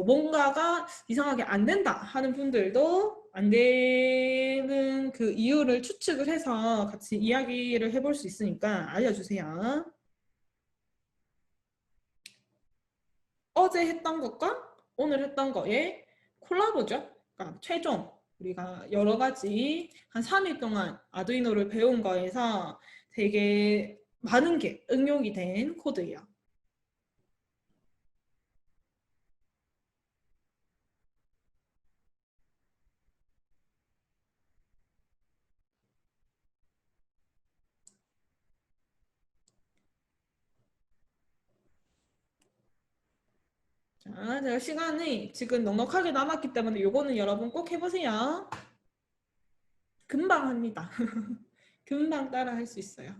뭔가가 이상하게 안 된다 하는 분들도 안 되는 그 이유를 추측을 해서 같이 이야기를 해볼 수 있으니까 알려주세요. 어제 했던 것과 오늘 했던 거에 콜라보죠. 그러니까 최종 우리가 여러 가지 한 3일 동안 아두이노를 배운 거에서 되게 많은 게 응용이 된 코드예요. 자, 제가 시간이 지금 넉넉하게 남았기 때문에 요거는 여러분 꼭 해보세요. 금방 합니다. 금방 따라 할 수 있어요.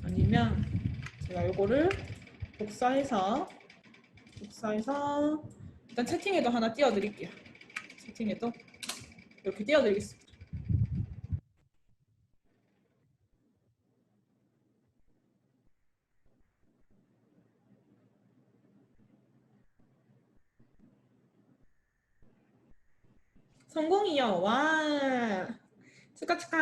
아니면 제가 요거를 복사해서 일단 채팅에도 하나 띄워드릴게요. 채팅에도 이렇게 띄워드리겠습니다. 성공이요. 와, 축하 축하.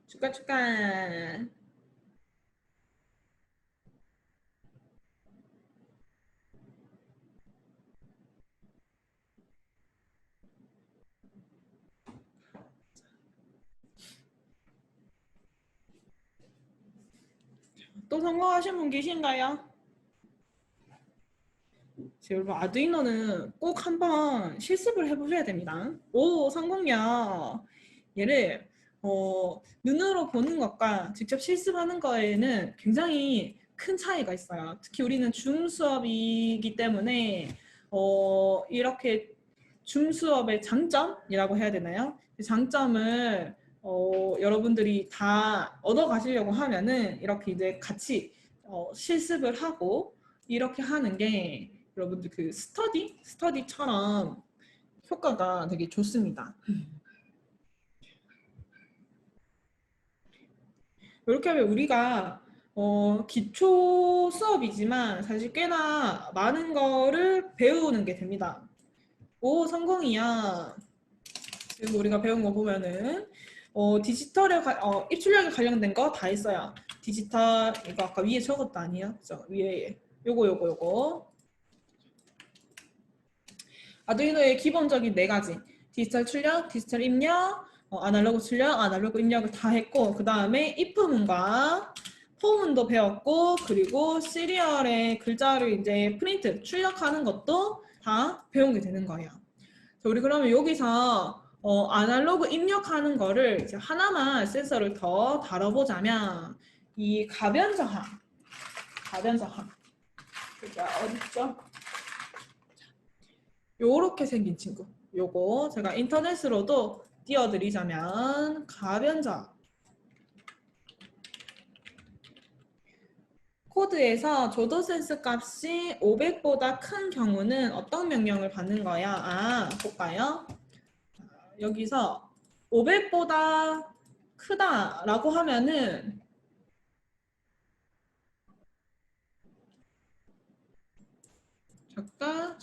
축하 축하. 또 성공하신 분 계신가요? 여러분 아두이노는 꼭 한번 실습을 해보셔야 됩니다. 오, 성공이야. 얘를 눈으로 보는 것과 직접 실습하는 거에는 굉장히 큰 차이가 있어요. 특히 우리는 줌 수업이기 때문에 이렇게 줌 수업의 장점이라고 해야 되나요? 장점을 여러분들이 다 얻어가시려고 하면은 이렇게 이제 같이 실습을 하고 이렇게 하는 게 여러분들 그 스터디처럼 효과가 되게 좋습니다. 이렇게 하면 우리가 기초 수업이지만 사실 꽤나 많은 거를 배우는 게 됩니다. 오, 성공이야. 지금 우리가 배운 거 보면은 디지털에 입출력에 관련된 거 다 했어요. 디지털 이거 아까 위에 적었다 아니에요? 그죠? 위에 요거 아두이노의 기본적인 4가지 디지털 출력, 디지털 입력, 아날로그 출력, 아날로그 입력을 다 했고 그 다음에 if문과 포문도 배웠고 그리고 시리얼의 글자를 이제 프린트, 출력하는 것도 다 배운 게 되는 거예요. 자, 우리 그러면 여기서 아날로그 입력하는 거를 이제 하나만 센서를 더 다뤄보자면 이 가변저항 그게 어딨죠? 요렇게 생긴 친구. 요거 제가 인터넷으로도 띄워드리자면 가변저항 코드에서 조도센스 값이 500보다 큰 경우는 어떤 명령을 받는 거야? 아, 볼까요? 여기서 500보다 크다라고 하면은 잠깐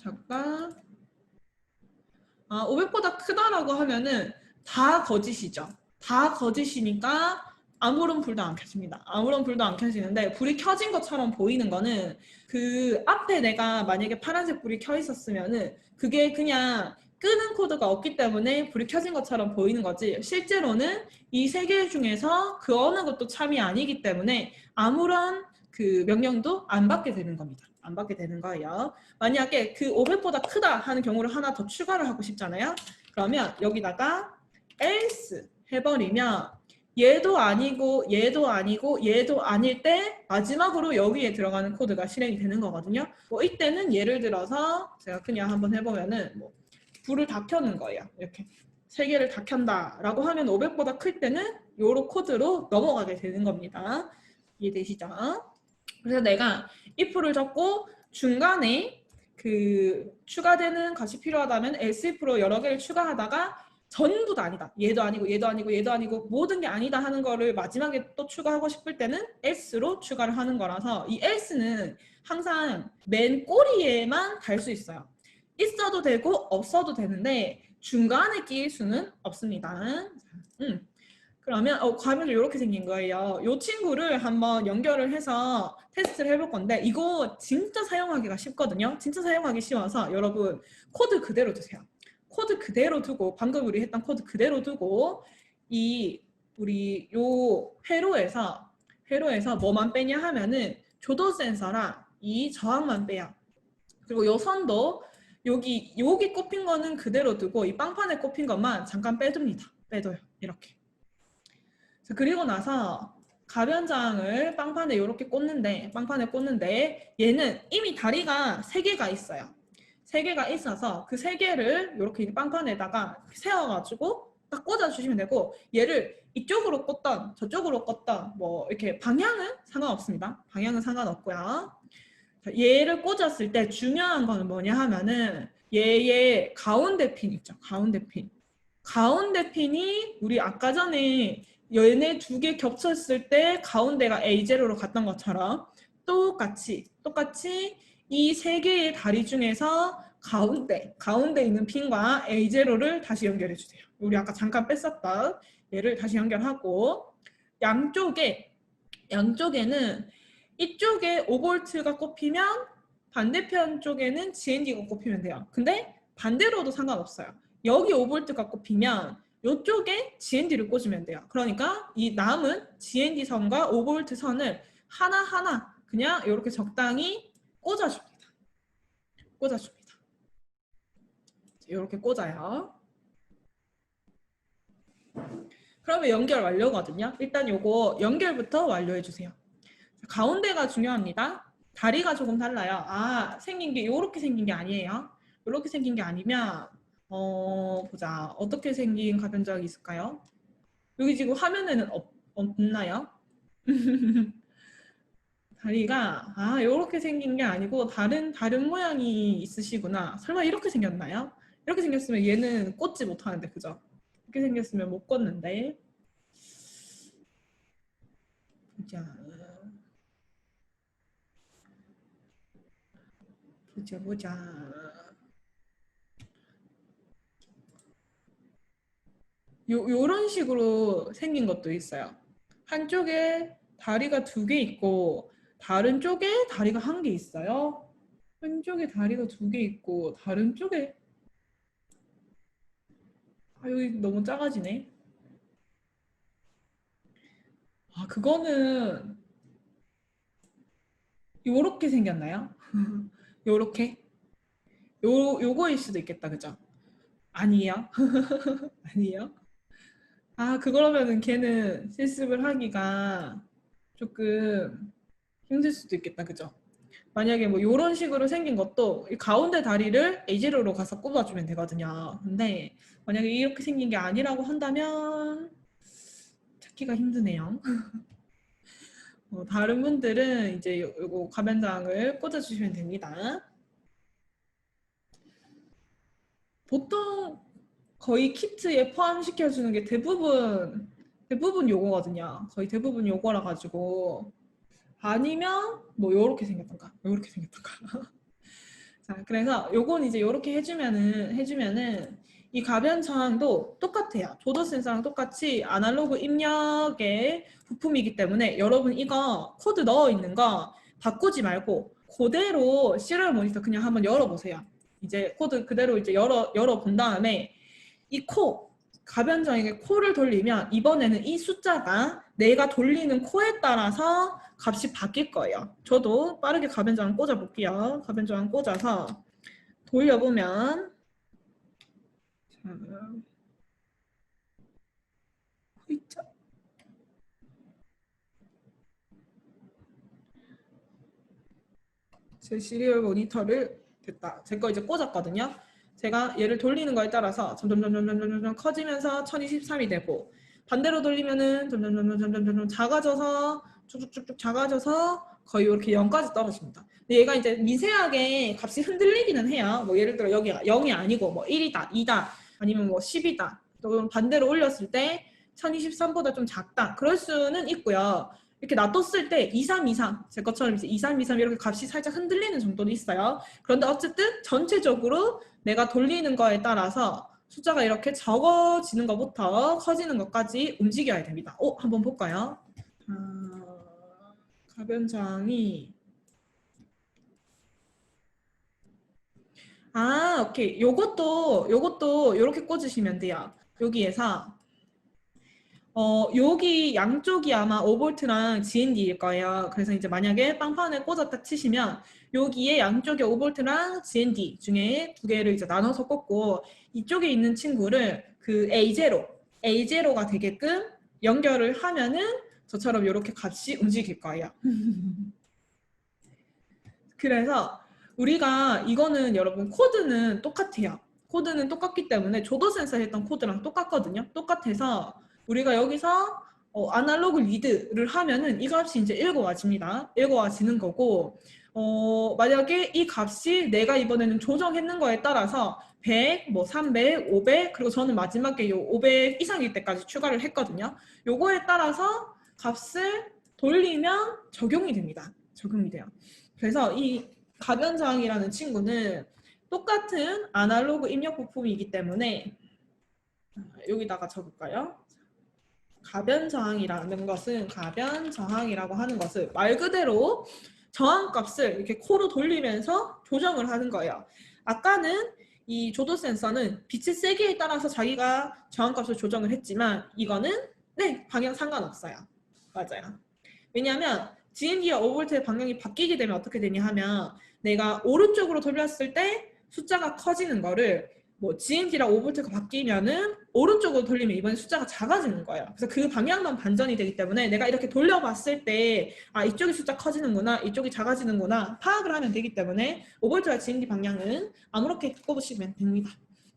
500보다 크다라고 하면은 다 거짓이죠. 다 거짓이니까 아무런 불도 안 켜집니다. 아무런 불도 안 켜지는데 불이 켜진 것처럼 보이는 거는 그 앞에 내가 만약에 파란색 불이 켜 있었으면은 그게 그냥 끄는 코드가 없기 때문에 불이 켜진 것처럼 보이는 거지 실제로는 이 3개 중에서 그 어느 것도 참이 아니기 때문에 아무런 그 명령도 안 받게 되는 겁니다. 안 받게 되는 거예요. 만약에 그 500보다 크다 하는 경우를 하나 더 추가를 하고 싶잖아요. 그러면 여기다가 else 해버리면 얘도 아니고 얘도 아니고 얘도 아닐 때 마지막으로 여기에 들어가는 코드가 실행이 되는 거거든요. 뭐 이때는 예를 들어서 제가 그냥 한번 해보면은 뭐 불을 다 켜는 거예요. 이렇게 세 개를 다 켠다라고 하면 500보다 클 때는 요로 코드로 넘어가게 되는 겁니다. 이해되시죠? 그래서 내가 if를 적고 중간에 그 추가되는 값이 필요하다면 else if로 여러 개를 추가하다가 전부 다 아니다. 얘도 아니고 얘도 아니고 얘도 아니고 모든 게 아니다 하는 거를 마지막에 또 추가하고 싶을 때는 else로 추가를 하는 거라서 이 else는 항상 맨 꼬리에만 달 수 있어요. 있어도 되고 없어도 되는데 중간에 끼일 수는 없습니다. 그러면 과면이 이렇게 생긴 거예요. 이 친구를 한번 연결을 해서 테스트를 해볼 건데 이거 진짜 사용하기가 쉽거든요. 진짜 사용하기 쉬워서 여러분 코드 그대로 두세요. 코드 그대로 두고 방금 우리 했던 코드 그대로 두고 우리 요 회로에서 뭐만 빼냐 하면은 조도 센서랑 이 저항만 빼요. 그리고 요 선도 여기 꼽힌 거는 그대로 두고 이 빵판에 꼽힌 것만 잠깐 빼둡니다. 빼둬요. 이렇게. 그리고 나서 가변장을 빵판에 이렇게 꽂는데 얘는 이미 다리가 3개가 있어요. 3개가 있어서 그 3개를 이렇게 빵판에다가 세워가지고 딱 꽂아주시면 되고 얘를 이쪽으로 꽂던 저쪽으로 꽂던 뭐 이렇게 방향은 상관없습니다. 방향은 상관없고요. 얘를 꽂았을 때 중요한 거는 뭐냐 하면은 얘의 가운데 핀 있죠. 가운데 핀. 가운데 핀이 우리 아까 전에 얘네 2개 겹쳤을 때 가운데가 A0로 갔던 것처럼 똑같이 이 3개의 다리 중에서 가운데 있는 핀과 A0를 다시 연결해 주세요. 우리 아까 잠깐 뺐었던 얘를 다시 연결하고 양쪽에는 이쪽에 5V가 꼽히면 반대편 쪽에는 GND가 꼽히면 돼요. 근데 반대로도 상관없어요. 여기 5V가 꼽히면 이쪽에 GND를 꽂으면 돼요. 그러니까 이 남은 GND 선과 5V 선을 하나하나 그냥 이렇게 적당히 꽂아줍니다. 이렇게 꽂아요. 그러면 연결 완료거든요. 일단 요거 연결부터 완료해 주세요. 가운데가 중요합니다. 다리가 조금 달라요. 생긴 게 이렇게 생긴 게 아니에요. 이렇게 생긴 게 아니면 보자. 어떻게 생긴 가변적이 있을까요? 여기 지금 화면에는 없나요? 다리가 이렇게 생긴 게 아니고 다른 모양이 있으시구나. 설마 이렇게 생겼나요? 이렇게 생겼으면 얘는 꽂지 못하는데, 그죠? 이렇게 생겼으면 못 꽂는데. 보자. 요런 식으로 생긴 것도 있어요. 한쪽에 다리가 2개 있고 다른 쪽에 다리가 1개 있어요. 한쪽에 다리가 2개 있고 다른 쪽에 여기 너무 작아지네. 그거는 요렇게 생겼나요? 요렇게? 요거일 수도 있겠다, 그죠? 아니에요? 아니에요? 그러면은 걔는 실습을 하기가 조금 힘들 수도 있겠다, 그죠? 만약에 뭐 이런 식으로 생긴 것도 이 가운데 다리를 A0로 가서 꼽아주면 되거든요. 근데 만약에 이렇게 생긴 게 아니라고 한다면 찾기가 힘드네요. 다른 분들은 이제 요거 가변장을 꽂아주시면 됩니다. 보통 거의 키트에 포함시켜주는 게 대부분 요거거든요. 거의 대부분 요거라 가지고 아니면 뭐 요렇게 생겼던가 자, 그래서 요건 이제 요렇게 해주면은 이 가변저항도 똑같아요. 조도 센서랑 똑같이 아날로그 입력의 부품이기 때문에 여러분 이거 코드 넣어 있는 거 바꾸지 말고 그대로 시리얼 모니터 그냥 한번 열어보세요. 이제 코드 그대로 이제 열어본 다음에 이 가변저항의 코를 돌리면 이번에는 이 숫자가 내가 돌리는 코에 따라서 값이 바뀔 거예요. 저도 빠르게 가변저항 꽂아 볼게요. 가변저항 꽂아서 돌려보면 제 시리얼 모니터를 됐다. 제 거 이제 꽂았거든요. 제가 얘를 돌리는 거에 따라서 점점 커지면서 1023이 되고 반대로 돌리면은 점점 작아져서 쭉쭉쭉쭉 작아져서 거의 이렇게 0까지 떨어집니다. 근데 얘가 이제 미세하게 값이 흔들리기는 해요. 뭐 예를 들어 여기가 0이 아니고 뭐 1이다, 2다, 아니면 뭐 10이다. 또 반대로 올렸을 때 1023보다 좀 작다. 그럴 수는 있고요. 이렇게 놔뒀을 때 2323, 제 것처럼 이제 2323 이렇게 값이 살짝 흔들리는 정도는 있어요. 그런데 어쨌든 전체적으로 내가 돌리는 거에 따라서 숫자가 이렇게 적어지는 것부터 커지는 것까지 움직여야 됩니다. 한번 볼까요? 가변저항이 오케이. 요것도 이렇게 꽂으시면 돼요. 여기에서 여기 양쪽이 아마 5V랑 GND일 거예요. 그래서 이제 만약에 빵판을 꽂았다 치시면 여기에 양쪽에 5V랑 GND 중에 두 개를 이제 나눠서 꽂고 이쪽에 있는 친구를 그 A0가 되게끔 연결을 하면은 저처럼 이렇게 값이 움직일 거예요. 그래서 우리가 이거는 여러분 코드는 똑같아요. 코드는 똑같기 때문에 조도 센서 했던 코드랑 똑같거든요. 똑같아서 우리가 여기서 아날로그 리드를 하면은 이 값이 이제 읽어와집니다. 읽어와지는 거고 만약에 이 값이 내가 이번에는 조정했는 거에 따라서 100, 뭐 300, 500 그리고 저는 마지막에 요 500 이상일 때까지 추가를 했거든요. 요거에 따라서 값을 돌리면 적용이 됩니다. 적용이 돼요. 그래서 이 가변저항이라는 친구는 똑같은 아날로그 입력 부품이기 때문에 여기다가 적을까요? 가변저항이라고 하는 것은 말 그대로 저항값을 이렇게 코로 돌리면서 조정을 하는 거예요. 아까는 이 조도 센서는 빛의 세기에 따라서 자기가 저항값을 조정을 했지만 이거는 방향 상관없어요. 맞아요. 왜냐하면 GND와 5V의 방향이 바뀌게 되면 어떻게 되냐 하면 내가 오른쪽으로 돌렸을 때 숫자가 커지는 거를 뭐 GND랑 5V가 바뀌면은 오른쪽으로 돌리면 이번에 숫자가 작아지는 거예요. 그래서 그 방향만 반전이 되기 때문에 내가 이렇게 돌려봤을 때 이쪽이 숫자 커지는구나, 이쪽이 작아지는구나 파악을 하면 되기 때문에 5V와 GND 방향은 아무렇게 꼽으시면 됩니다.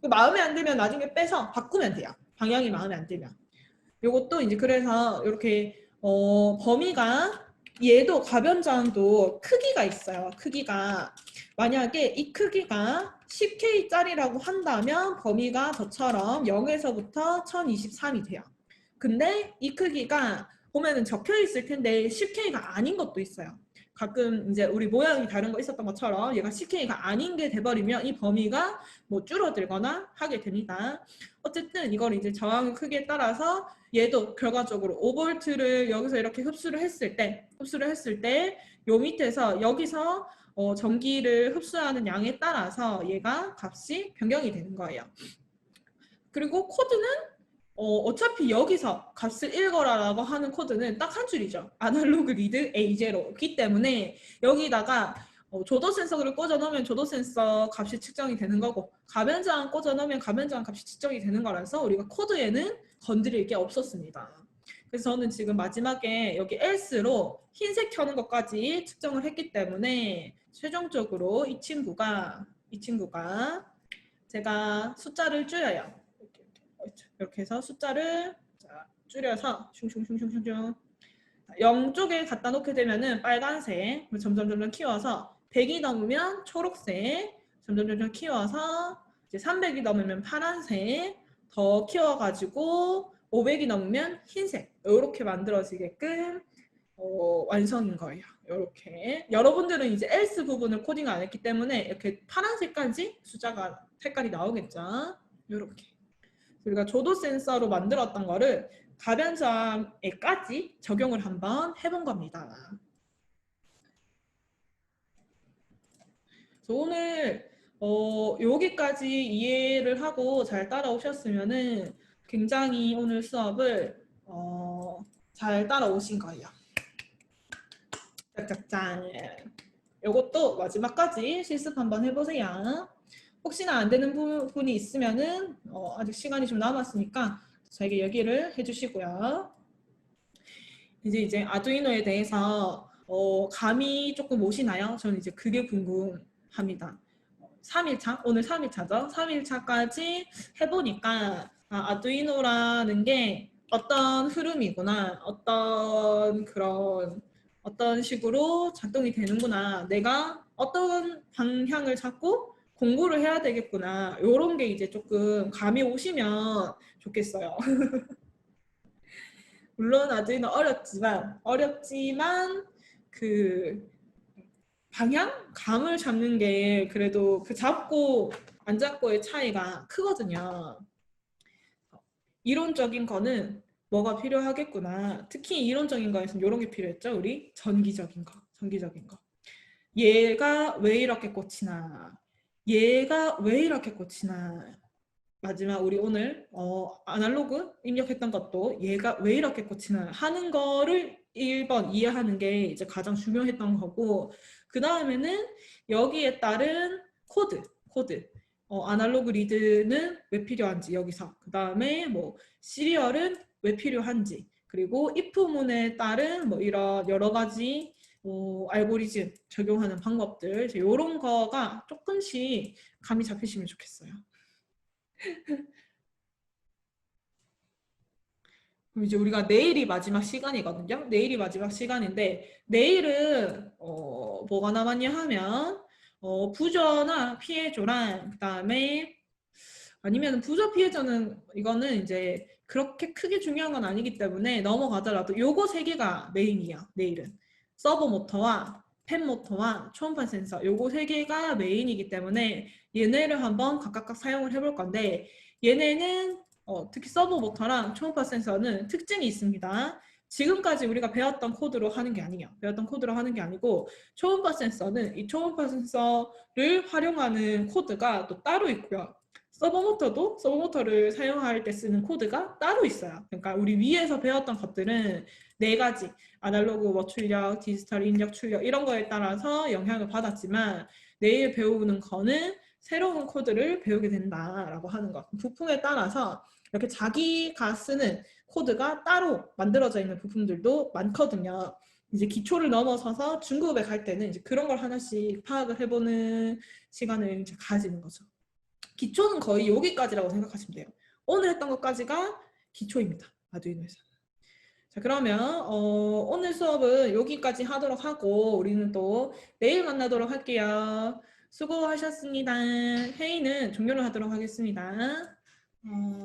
마음에 안 들면 나중에 빼서 바꾸면 돼요. 방향이 마음에 안 들면. 요것도 이제 그래서 이렇게 범위가 얘도 가변저항도 크기가 있어요. 크기가 만약에 이 크기가 10K짜리라고 한다면 범위가 저처럼 0에서부터 1023이 돼요. 근데 이 크기가 보면은 적혀 있을 텐데 10K가 아닌 것도 있어요. 가끔 이제 우리 모양이 다른 거 있었던 것처럼 얘가 CK가 아닌 게 돼버리면 이 범위가 뭐 줄어들거나 하게 됩니다. 어쨌든 이걸 이제 저항 크기에 따라서 얘도 결과적으로 5V를 여기서 이렇게 흡수를 했을 때 요 밑에서 여기서 전기를 흡수하는 양에 따라서 얘가 값이 변경이 되는 거예요. 그리고 코드는 어차피 여기서 값을 읽어라라고 하는 코드는 딱 한 줄이죠. 아날로그 리드 A0기 때문에 여기다가 조도 센서를 꽂아 놓으면 조도 센서 값이 측정이 되는 거고 가변저항 꽂아 놓으면 가변저항 값이 측정이 되는 거라서 우리가 코드에는 건드릴 게 없었습니다. 그래서 저는 지금 마지막에 여기 else로 흰색 켜는 것까지 측정을 했기 때문에 최종적으로 이 친구가 제가 숫자를 줄여요. 이렇게 해서 숫자를 줄여서 슝슝슝슝슝 0쪽에 갖다 놓게 되면은 빨간색 점점 키워서 100이 넘으면 초록색 점점 키워서 이제 300이 넘으면 파란색 더 키워가지고 500이 넘으면 흰색 이렇게 만들어지게끔 완성인 거예요. 이렇게 여러분들은 이제 else 부분을 코딩 안 했기 때문에 이렇게 파란색까지 숫자가 색깔이 나오겠죠. 이렇게 우리가 조도 센서로 만들었던 거를 가변저항에까지 적용을 한번 해본 겁니다. 오늘 여기까지 이해를 하고 잘 따라오셨으면은 굉장히 오늘 수업을 잘 따라오신 거예요. 짝짝짝. 요것도 마지막까지 실습 한번 해보세요. 혹시나 안 되는 부분이 있으면은 아직 시간이 좀 남았으니까 저에게 얘기를 해주시고요. 이제 아두이노에 대해서 감이 조금 오시나요? 저는 이제 그게 궁금합니다. 3일차? 오늘 3일차죠? 3일차까지 해보니까 아두이노라는 게 어떤 흐름이구나, 어떤 식으로 작동이 되는구나, 내가 어떤 방향을 잡고 공부를 해야 되겠구나, 이런 게 이제 조금 감이 오시면 좋겠어요. 물론 아두이노 어렵지만 그 감을 잡는 게 그래도 그 잡고 안 잡고의 차이가 크거든요. 이론적인 거는 뭐가 필요하겠구나. 특히 이론적인 거에서는 이런 게 필요했죠. 우리 전기적인 거. 얘가 왜 이렇게 꽂히나. 얘가 왜 이렇게 꽂히나. 마지막 우리 오늘 아날로그 입력했던 것도 얘가 왜 이렇게 꽂히나 하는 거를 1번 이해하는 게 이제 가장 중요했던 거고, 그 다음에는 여기에 따른 코드 아날로그 리드는 왜 필요한지 여기서, 그 다음에 뭐 시리얼은 왜 필요한지, 그리고 if문에 따른 뭐 이런 여러 가지 알고리즘 적용하는 방법들, 이런 거가 조금씩 감이 잡히시면 좋겠어요. 그럼 이제 우리가 내일이 마지막 시간이거든요. 내일이 마지막 시간인데, 내일은 뭐가 남았냐 하면 부저나 피해조랑, 그 다음에 아니면 부저 피해조는 이거는 이제 그렇게 크게 중요한 건 아니기 때문에 넘어가더라도 요거 세 개가 메인이야. 내일은 서버 모터와 펜 모터와 초음파 센서, 요거 세 개가 메인이기 때문에 얘네를 한번 각각 사용을 해볼 건데, 얘네는 특히 서버 모터랑 초음파 센서는 특징이 있습니다. 지금까지 우리가 배웠던 코드로 하는 게 아니에요. 초음파 센서는 이 초음파 센서를 활용하는 코드가 또 따로 있고요. 서버 모터를 사용할 때 쓰는 코드가 따로 있어요. 그러니까 우리 위에서 배웠던 것들은 네 가지, 아날로그 출력, 디지털 입력 출력, 이런 거에 따라서 영향을 받았지만, 내일 배우는 거는 새로운 코드를 배우게 된다라고 하는 것. 부품에 따라서 이렇게 자기가 쓰는 코드가 따로 만들어져 있는 부품들도 많거든요. 이제 기초를 넘어서서 중급에 갈 때는 이제 그런 걸 하나씩 파악을 해보는 시간을 이제 가지는 거죠. 기초는 거의 여기까지라고 생각하시면 돼요. 오늘 했던 것까지가 기초입니다. 아두이노에서. 자, 그러면 오늘 수업은 여기까지 하도록 하고, 우리는 또 내일 만나도록 할게요. 수고하셨습니다. 회의는 종료를 하도록 하겠습니다.